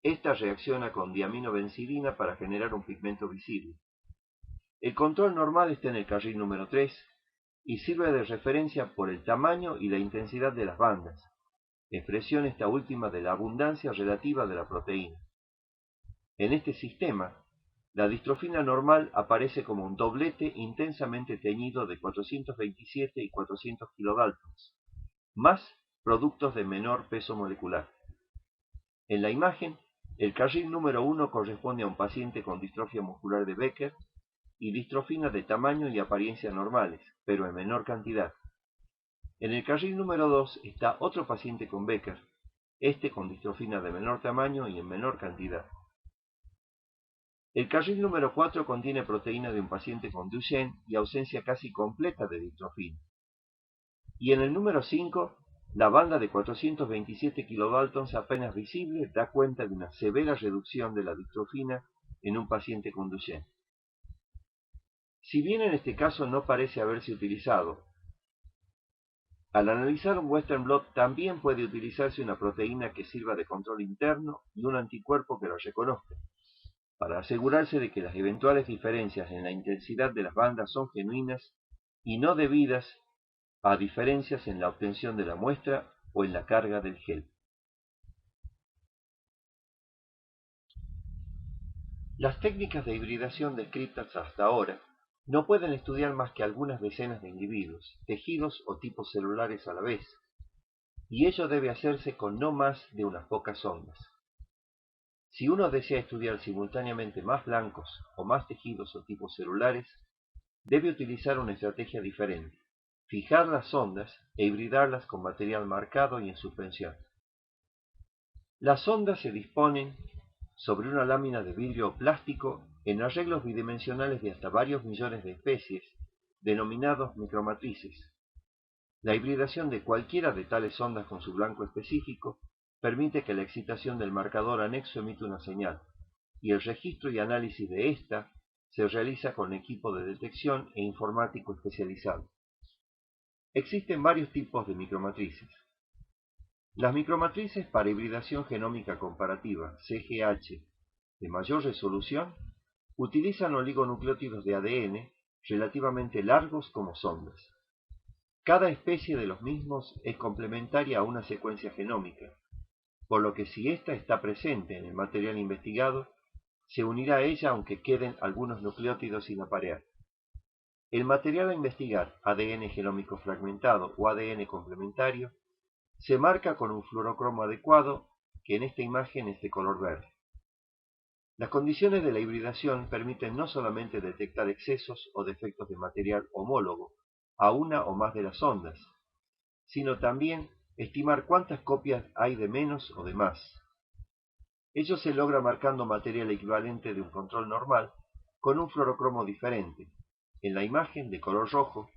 Esta reacciona con diaminobencidina para generar un pigmento visible. El control normal está en el carril número 3 y sirve de referencia por el tamaño y la intensidad de las bandas, expresión esta última de la abundancia relativa de la proteína. En este sistema, la distrofina normal aparece como un doblete intensamente teñido de 427 y 400 kilodaltons, más productos de menor peso molecular. En la imagen, el carril número 1 corresponde a un paciente con distrofia muscular de Becker y distrofina de tamaño y apariencia normales, pero en menor cantidad. En el carril número 2 está otro paciente con Becker, este con distrofina de menor tamaño y en menor cantidad. El carril número 4 contiene proteína de un paciente con Duchenne y ausencia casi completa de distrofina. Y en el número 5, la banda de 427 kilodaltons apenas visible da cuenta de una severa reducción de la distrofina en un paciente con Duchenne. Si bien en este caso no parece haberse utilizado, al analizar un Western blot también puede utilizarse una proteína que sirva de control interno y un anticuerpo que lo reconozca, para asegurarse de que las eventuales diferencias en la intensidad de las bandas son genuinas y no debidas a diferencias en la obtención de la muestra o en la carga del gel. Las técnicas de hibridación descritas hasta ahora no pueden estudiar más que algunas decenas de individuos, tejidos o tipos celulares a la vez, y ello debe hacerse con no más de unas pocas sondas. Si uno desea estudiar simultáneamente más blancos o más tejidos o tipos celulares, debe utilizar una estrategia diferente: fijar las sondas e hibridarlas con material marcado y en suspensión. Las sondas se disponen sobre una lámina de vidrio o plástico en arreglos bidimensionales de hasta varios millones de especies, denominados micromatrices. La hibridación de cualquiera de tales sondas con su blanco específico permite que la excitación del marcador anexo emita una señal, y el registro y análisis de ésta se realiza con equipo de detección e informático especializado. Existen varios tipos de micromatrices. Las micromatrices para hibridación genómica comparativa, CGH, de mayor resolución, utilizan oligonucleótidos de ADN relativamente largos como sondas. Cada especie de los mismos es complementaria a una secuencia genómica, por lo que si ésta está presente en el material investigado, se unirá a ella aunque queden algunos nucleótidos sin aparear. El material a investigar, ADN genómico fragmentado o ADN complementario, se marca con un fluorocromo adecuado, que en esta imagen es de color verde. Las condiciones de la hibridación permiten no solamente detectar excesos o defectos de material homólogo a una o más de las sondas, sino también estimar cuántas copias hay de menos o de más. Ello se logra marcando material equivalente de un control normal con un fluorocromo diferente, en la imagen de color rojo,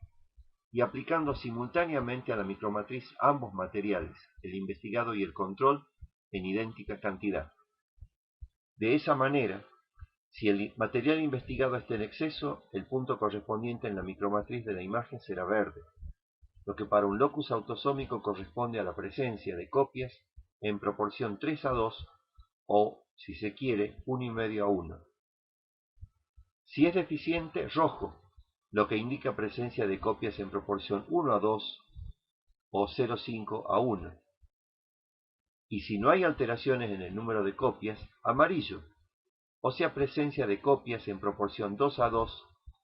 y aplicando simultáneamente a la micromatriz ambos materiales, el investigado y el control, en idéntica cantidad. De esa manera, si el material investigado está en exceso, el punto correspondiente en la micromatriz de la imagen será verde, lo que para un locus autosómico corresponde a la presencia de copias en proporción 3:2 o, si se quiere, 1,5:1. Si es deficiente, rojo, lo que indica presencia de copias en proporción 1:2 o 0,5:1. Y si no hay alteraciones en el número de copias, amarillo, o sea presencia de copias en proporción 2:2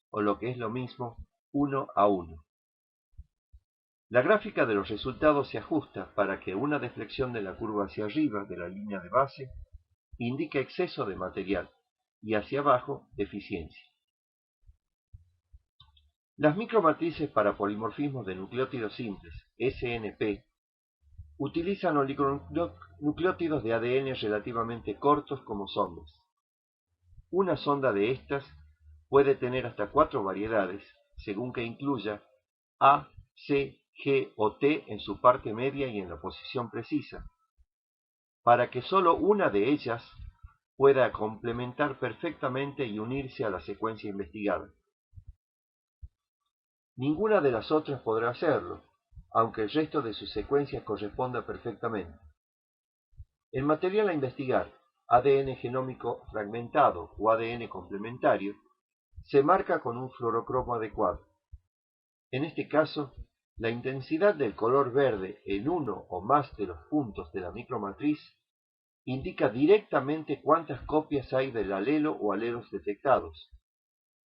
o lo que es lo mismo, 1:1. La gráfica de los resultados se ajusta para que una deflexión de la curva hacia arriba de la línea de base indique exceso de material y hacia abajo deficiencia. Las micromatrices para polimorfismos de nucleótidos simples, SNP, utilizan oligonucleótidos de ADN relativamente cortos como sondas. Una sonda de estas puede tener hasta 4 variedades, según que incluya A, C, G o T en su parte media y en la posición precisa, para que solo una de ellas pueda complementar perfectamente y unirse a la secuencia investigada. Ninguna de las otras podrá hacerlo, aunque el resto de sus secuencias corresponda perfectamente. El material a investigar, ADN genómico fragmentado o ADN complementario, se marca con un fluorocromo adecuado. En este caso, la intensidad del color verde en uno o más de los puntos de la micromatriz indica directamente cuántas copias hay del alelo o alelos detectados.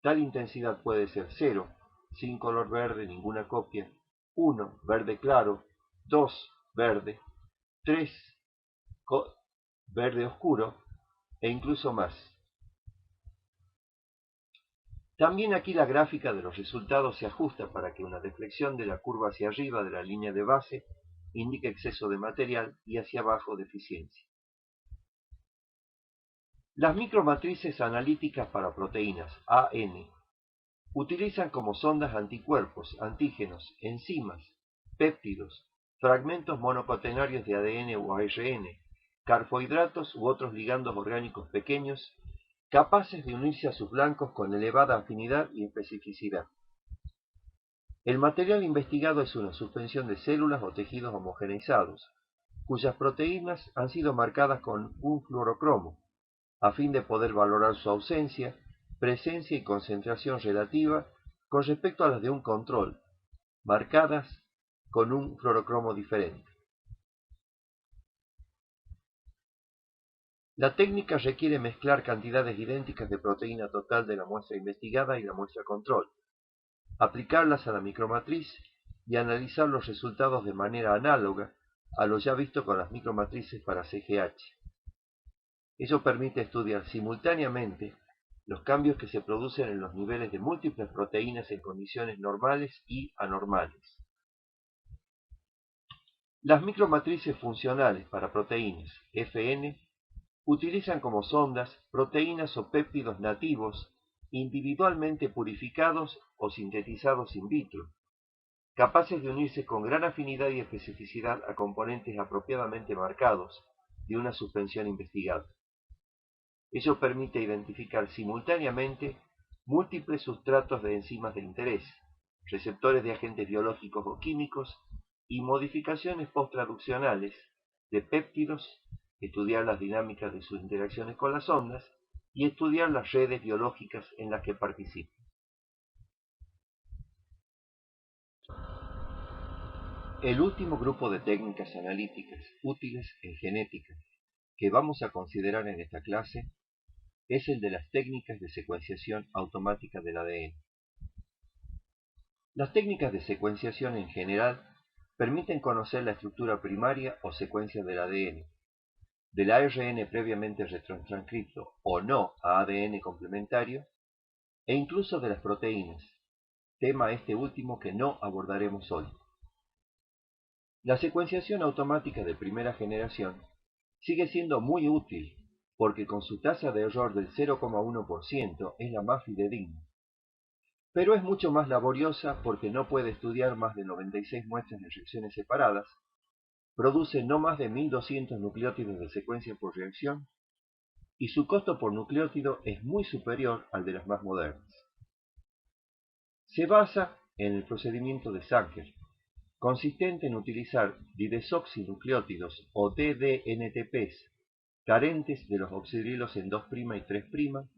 Tal intensidad puede ser 0, sin color verde, ninguna copia, 1, verde claro, 2, verde, 3, verde oscuro, e incluso más. También aquí la gráfica de los resultados se ajusta para que una deflexión de la curva hacia arriba de la línea de base indique exceso de material y hacia abajo deficiencia. Las micromatrices analíticas para proteínas, AN, utilizan como sondas anticuerpos, antígenos, enzimas, péptidos, fragmentos monocatenarios de ADN o ARN, carbohidratos u otros ligandos orgánicos pequeños capaces de unirse a sus blancos con elevada afinidad y especificidad. El material investigado es una suspensión de células o tejidos homogeneizados, cuyas proteínas han sido marcadas con un fluorocromo, a fin de poder valorar su ausencia, presencia y concentración relativa con respecto a las de un control, marcadas con un fluorocromo diferente. La técnica requiere mezclar cantidades idénticas de proteína total de la muestra investigada y la muestra control, aplicarlas a la micromatriz y analizar los resultados de manera análoga a lo ya visto con las micromatrices para CGH. Ello permite estudiar simultáneamente los cambios que se producen en los niveles de múltiples proteínas en condiciones normales y anormales. Las micromatrices funcionales para proteínas, FN, utilizan como sondas proteínas o péptidos nativos individualmente purificados o sintetizados in vitro, capaces de unirse con gran afinidad y especificidad a componentes apropiadamente marcados de una suspensión investigada. Ello permite identificar simultáneamente múltiples sustratos de enzimas de interés, receptores de agentes biológicos o químicos y modificaciones posttraduccionales de péptidos, estudiar las dinámicas de sus interacciones con las ondas y estudiar las redes biológicas en las que participan. El último grupo de técnicas analíticas útiles en genética que vamos a considerar en esta clase es el de las técnicas de secuenciación automática del ADN. Las técnicas de secuenciación en general permiten conocer la estructura primaria o secuencia del ADN, del ARN previamente retrotranscripto o no a ADN complementario, e incluso de las proteínas, tema este último que no abordaremos hoy. La secuenciación automática de primera generación sigue siendo muy útil porque con su tasa de error del 0,1% es la más fidedigna, pero es mucho más laboriosa porque no puede estudiar más de 96 muestras de reacciones separadas, produce no más de 1200 nucleótidos de secuencia por reacción y su costo por nucleótido es muy superior al de las más modernas. Se basa en el procedimiento de Sanger, consistente en utilizar didesoxinucleótidos o DDNTPs carentes de los oxidrilos en 2' y 3',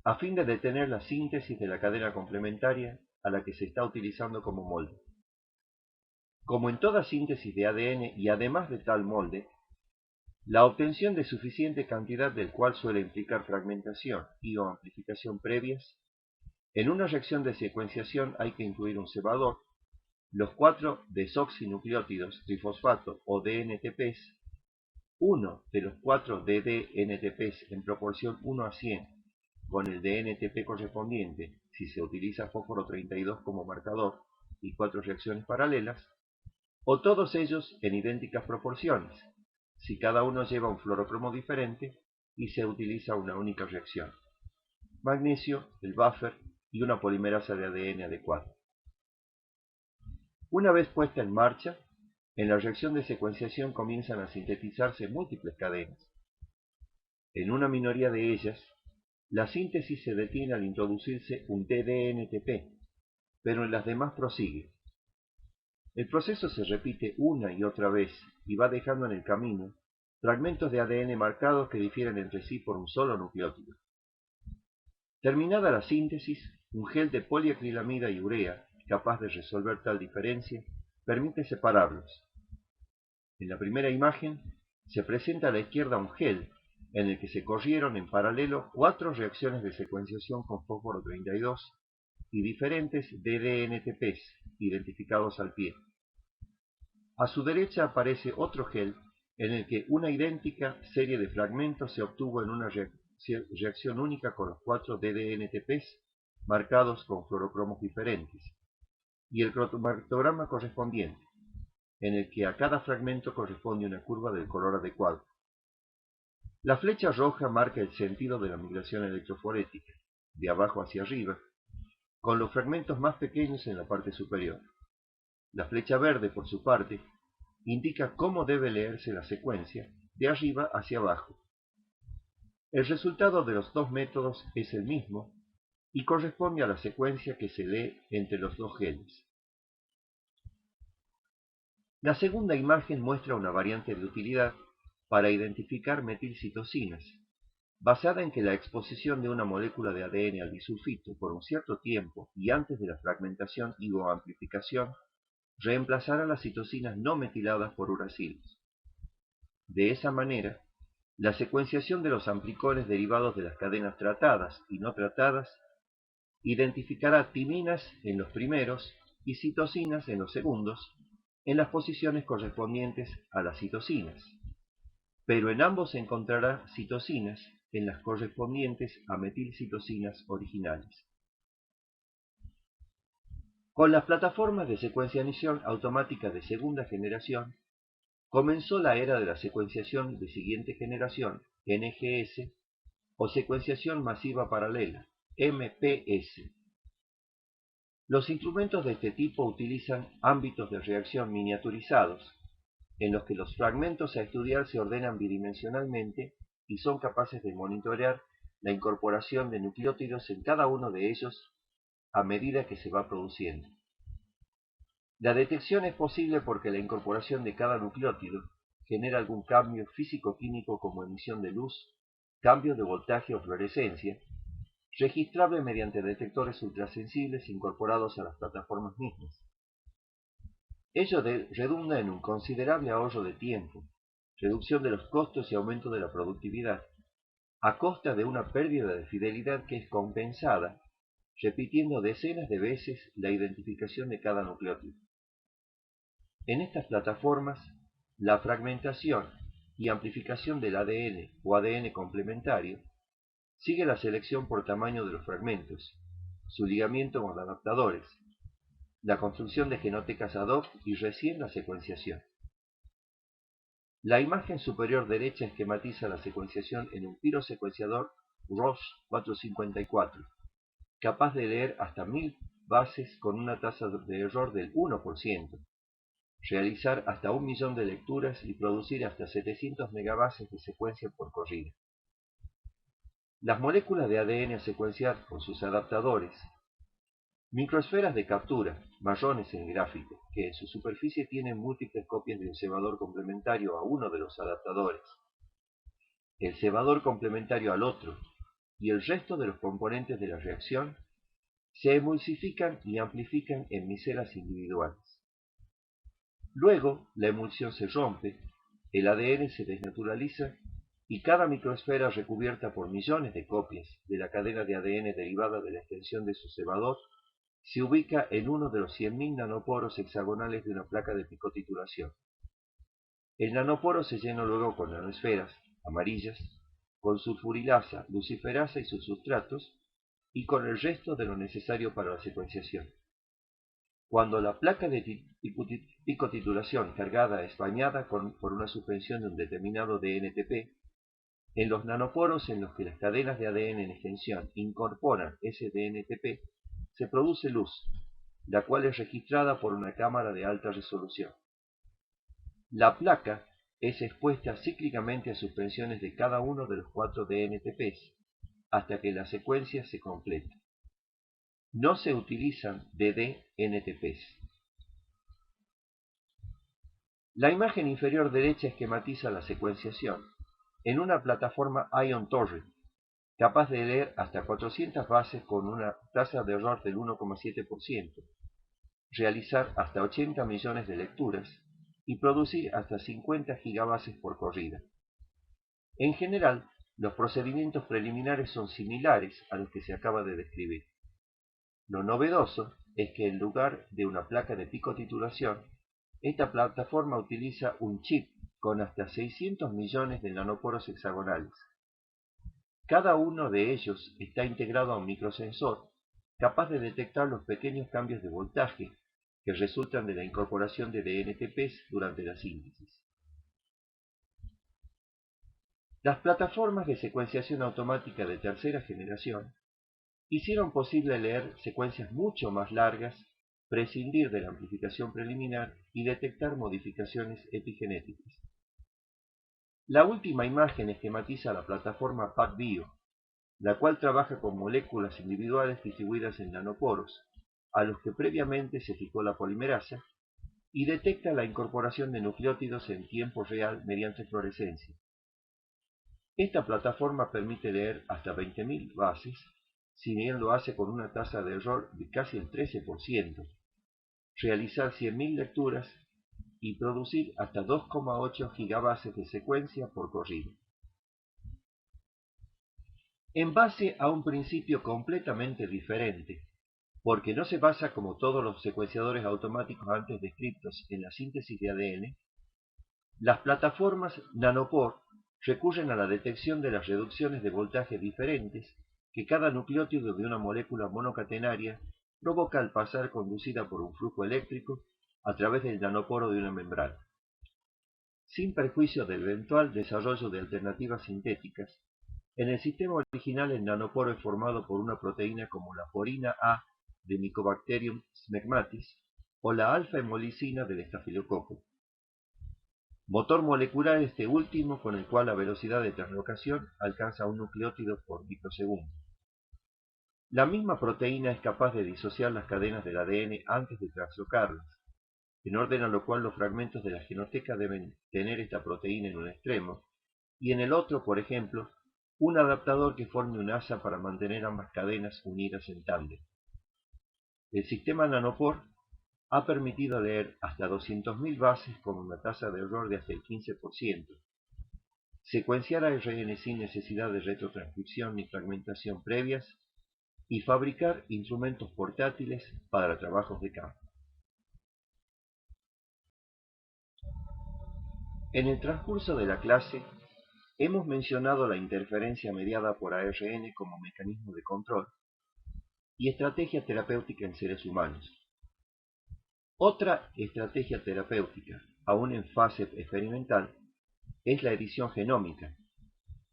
a fin de detener la síntesis de la cadena complementaria a la que se está utilizando como molde. Como en toda síntesis de ADN y además de tal molde, la obtención de suficiente cantidad del cual suele implicar fragmentación y o amplificación previas, en una reacción de secuenciación hay que incluir un cebador, los 4 desoxinucleótidos trifosfato o DNTPs, uno de los 4 DDNTPs en proporción 1:100, con el DNTP correspondiente si se utiliza fósforo 32 como marcador y 4 reacciones paralelas, o todos ellos en idénticas proporciones, si cada uno lleva un fluorocromo diferente y se utiliza una única reacción. Magnesio, el buffer y una polimerasa de ADN adecuada. Una vez puesta en marcha, en la reacción de secuenciación comienzan a sintetizarse múltiples cadenas. En una minoría de ellas, la síntesis se detiene al introducirse un DDNTP, pero en las demás prosigue. El proceso se repite una y otra vez y va dejando en el camino fragmentos de ADN marcados que difieren entre sí por un solo nucleótido. Terminada la síntesis, un gel de poliacrilamida y urea, capaz de resolver tal diferencia, permite separarlos. En la primera imagen se presenta a la izquierda un gel en el que se corrieron en paralelo 4 reacciones de secuenciación con fósforo 32 y diferentes DDNTPs identificados al pie. A su derecha aparece otro gel en el que una idéntica serie de fragmentos se obtuvo en una reacción única con los 4 DDNTPs marcados con fluorocromos diferentes, y el cromatograma correspondiente, en el que a cada fragmento corresponde una curva del color adecuado. La flecha roja marca el sentido de la migración electroforética, de abajo hacia arriba, con los fragmentos más pequeños en la parte superior. La flecha verde, por su parte, indica cómo debe leerse la secuencia, de arriba hacia abajo. El resultado de los dos métodos es el mismo y corresponde a la secuencia que se lee entre los dos genes. La segunda imagen muestra una variante de utilidad para identificar metilcitocinas, basada en que la exposición de una molécula de ADN al disulfito por un cierto tiempo y antes de la fragmentación y o amplificación reemplazará las citocinas no metiladas por uracilos. De esa manera, la secuenciación de los amplicones derivados de las cadenas tratadas y no tratadas identificará timinas en los primeros y citocinas en los segundos, en las posiciones correspondientes a las citocinas, pero en ambos encontrará citocinas en las correspondientes a metilcitocinas originales. Con las plataformas de secuenciación automática de segunda generación, comenzó la era de la secuenciación de siguiente generación, NGS, o secuenciación masiva paralela, MPS. Los instrumentos de este tipo utilizan ámbitos de reacción miniaturizados, en los que los fragmentos a estudiar se ordenan bidimensionalmente y son capaces de monitorear la incorporación de nucleótidos en cada uno de ellos a medida que se va produciendo. La detección es posible porque la incorporación de cada nucleótido genera algún cambio físico-químico como emisión de luz, cambio de voltaje o fluorescencia, registrable mediante detectores ultrasensibles incorporados a las plataformas mismas. Ello redunda en un considerable ahorro de tiempo, reducción de los costos y aumento de la productividad, a costa de una pérdida de fidelidad que es compensada repitiendo decenas de veces la identificación de cada nucleótido. En estas plataformas, la fragmentación y amplificación del ADN o ADN complementario sigue la selección por tamaño de los fragmentos, su ligamiento con adaptadores, la construcción de genotecas ad hoc y recién la secuenciación. La imagen superior derecha esquematiza la secuenciación en un pirosecuenciador Roche 454, capaz de leer hasta 1000 bases con una tasa de error del 1%, realizar hasta 1 millón de lecturas y producir hasta 700 megabases de secuencia por corrida. Las moléculas de ADN a secuenciar con sus adaptadores, microesferas de captura, marrones en el gráfico, que en su superficie tienen múltiples copias de un cebador complementario a uno de los adaptadores, el cebador complementario al otro, y el resto de los componentes de la reacción, se emulsifican y amplifican en micelas individuales. Luego, la emulsión se rompe, el ADN se desnaturaliza y cada microesfera recubierta por millones de copias de la cadena de ADN derivada de la extensión de su cebador se ubica en uno de los 100.000 nanoporos hexagonales de una placa de picotitulación. El nanoporo se llena luego con nanoesferas amarillas, con sulfurilasa, luciferasa y sus sustratos, y con el resto de lo necesario para la secuenciación. Cuando la placa de picotitulación cargada es bañada por una suspensión de un determinado DNTP, en los nanoporos en los que las cadenas de ADN en extensión incorporan ese DNTP, se produce luz, la cual es registrada por una cámara de alta resolución. La placa es expuesta cíclicamente a suspensiones de cada uno de los 4 DNTPs, hasta que la secuencia se completa. No se utilizan ddNTPs. La imagen inferior derecha esquematiza la secuenciación en una plataforma Ion Torrent, capaz de leer hasta 400 bases con una tasa de error del 1,7%, realizar hasta 80 millones de lecturas y producir hasta 50 gigabases por corrida. En general, los procedimientos preliminares son similares a los que se acaba de describir. Lo novedoso es que en lugar de una placa de picotitulación, esta plataforma utiliza un chip con hasta 600 millones de nanoporos hexagonales. Cada uno de ellos está integrado a un microsensor capaz de detectar los pequeños cambios de voltaje que resultan de la incorporación de DNTPs durante la síntesis. Las plataformas de secuenciación automática de tercera generación hicieron posible leer secuencias mucho más largas, prescindir de la amplificación preliminar y detectar modificaciones epigenéticas. La última imagen esquematiza la plataforma PacBio, la cual trabaja con moléculas individuales distribuidas en nanoporos, a los que previamente se fijó la polimerasa, y detecta la incorporación de nucleótidos en tiempo real mediante fluorescencia. Esta plataforma permite leer hasta 20.000 bases, si bien lo hace con una tasa de error de casi el 13%, realizar 100.000 lecturas y producir hasta 2,8 gigabases de secuencia por corrida. En base a un principio completamente diferente, porque no se basa como todos los secuenciadores automáticos antes descritos en la síntesis de ADN, las plataformas nanopore recurren a la detección de las reducciones de voltaje diferentes que cada nucleótido de una molécula monocatenaria provoca al pasar conducida por un flujo eléctrico a través del nanoporo de una membrana. Sin perjuicio del eventual desarrollo de alternativas sintéticas, en el sistema original el nanoporo es formado por una proteína como la porina A de Mycobacterium smegmatis o la alfa-hemolicina del estafilococo. Motor molecular este último con el cual la velocidad de translocación alcanza un nucleótido por microsegundo. La misma proteína es capaz de disociar las cadenas del ADN antes de translocarlas, en orden a lo cual los fragmentos de la genoteca deben tener esta proteína en un extremo, y en el otro, por ejemplo, un adaptador que forme un asa para mantener ambas cadenas unidas en tándem. El sistema Nanopore ha permitido leer hasta 200.000 bases con una tasa de error de hasta el 15%, secuenciar ARN sin necesidad de retrotranscripción ni fragmentación previas, y fabricar instrumentos portátiles para trabajos de campo. En el transcurso de la clase, hemos mencionado la interferencia mediada por ARN como mecanismo de control y estrategia terapéutica en seres humanos. Otra estrategia terapéutica, aún en fase experimental, es la edición genómica,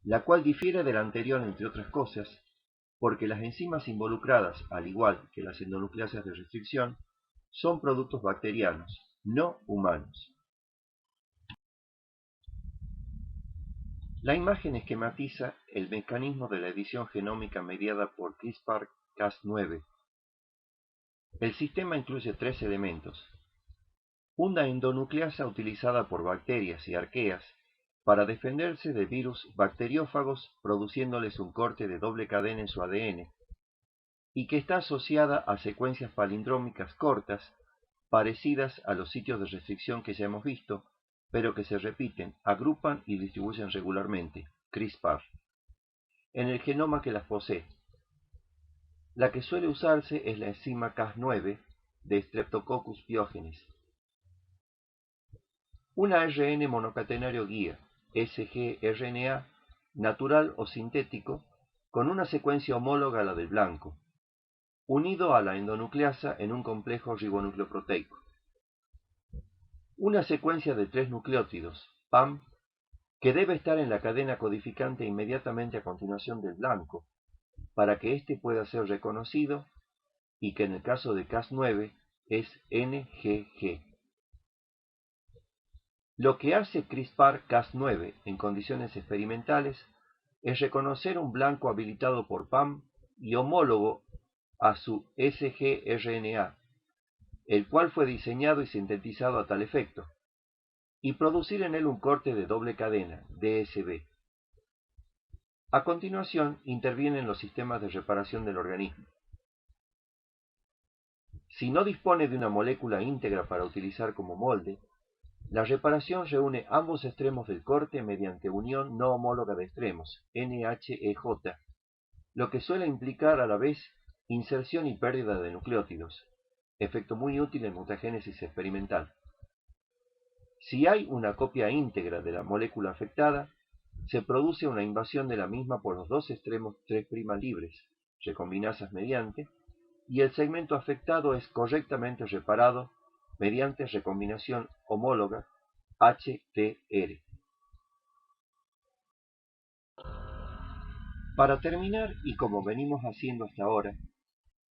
la cual difiere de la anterior entre otras cosas, porque las enzimas involucradas, al igual que las endonucleasas de restricción, son productos bacterianos, no humanos. La imagen esquematiza el mecanismo de la edición genómica mediada por CRISPR-Cas9. El sistema incluye tres elementos: una endonucleasa utilizada por bacterias y arqueas para defenderse de virus bacteriófagos produciéndoles un corte de doble cadena en su ADN, y que está asociada a secuencias palindrómicas cortas parecidas a los sitios de restricción que ya hemos visto, pero que se repiten, agrupan y distribuyen regularmente, CRISPR, en el genoma que las posee. La que suele usarse es la enzima Cas9 de Streptococcus pyogenes. Un ARN monocatenario guía, sgRNA, natural o sintético, con una secuencia homóloga a la del blanco, unido a la endonucleasa en un complejo ribonucleoproteico. Una secuencia de 3 nucleótidos, PAM, que debe estar en la cadena codificante inmediatamente a continuación del blanco, para que éste pueda ser reconocido, y que en el caso de Cas9 es NGG. Lo que hace CRISPR-Cas9 en condiciones experimentales es reconocer un blanco habilitado por PAM y homólogo a su sgRNA, el cual fue diseñado y sintetizado a tal efecto, y producir en él un corte de doble cadena, DSB. A continuación, intervienen los sistemas de reparación del organismo. Si no dispone de una molécula íntegra para utilizar como molde, la reparación reúne ambos extremos del corte mediante unión no homóloga de extremos, NHEJ, lo que suele implicar a la vez inserción y pérdida de nucleótidos, efecto muy útil en mutagénesis experimental. Si hay una copia íntegra de la molécula afectada, se produce una invasión de la misma por los dos extremos 3' libres, recombinasas mediante, y el segmento afectado es correctamente reparado mediante recombinación homóloga HTR. Para terminar, y como venimos haciendo hasta ahora,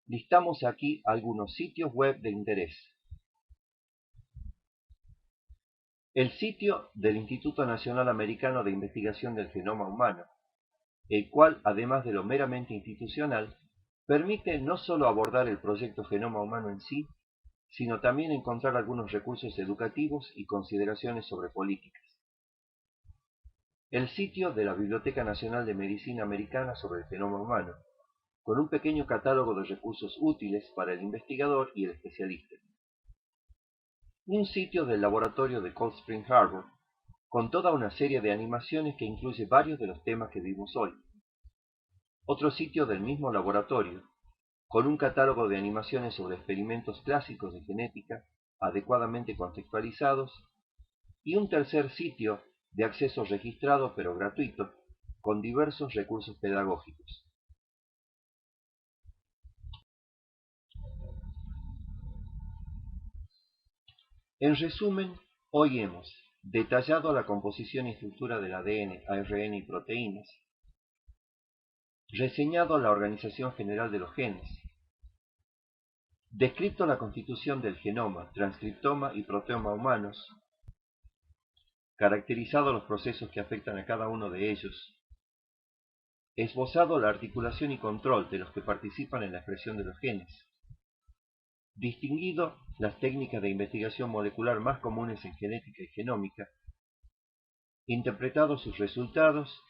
listamos aquí algunos sitios web de interés. El sitio del Instituto Nacional Americano de Investigación del Genoma Humano, el cual, además de lo meramente institucional, permite no solo abordar el proyecto Genoma Humano en sí, sino también encontrar algunos recursos educativos y consideraciones sobre políticas. El sitio de la Biblioteca Nacional de Medicina Americana sobre el Genoma Humano, con un pequeño catálogo de recursos útiles para el investigador y el especialista. Un sitio del laboratorio de Cold Spring Harbor, con toda una serie de animaciones que incluye varios de los temas que vimos hoy. Otro sitio del mismo laboratorio, con un catálogo de animaciones sobre experimentos clásicos de genética, adecuadamente contextualizados, y un tercer sitio de acceso registrado pero gratuito, con diversos recursos pedagógicos. En resumen, hoy hemos detallado la composición y estructura del ADN, ARN y proteínas, reseñado la organización general de los genes, descrito la constitución del genoma, transcriptoma y proteoma humanos, caracterizado los procesos que afectan a cada uno de ellos, esbozado la articulación y control de los que participan en la expresión de los genes, distinguido las técnicas de investigación molecular más comunes en genética y genómica, interpretado sus resultados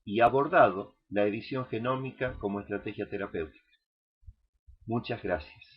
y abordado la edición genómica como estrategia terapéutica. Muchas gracias.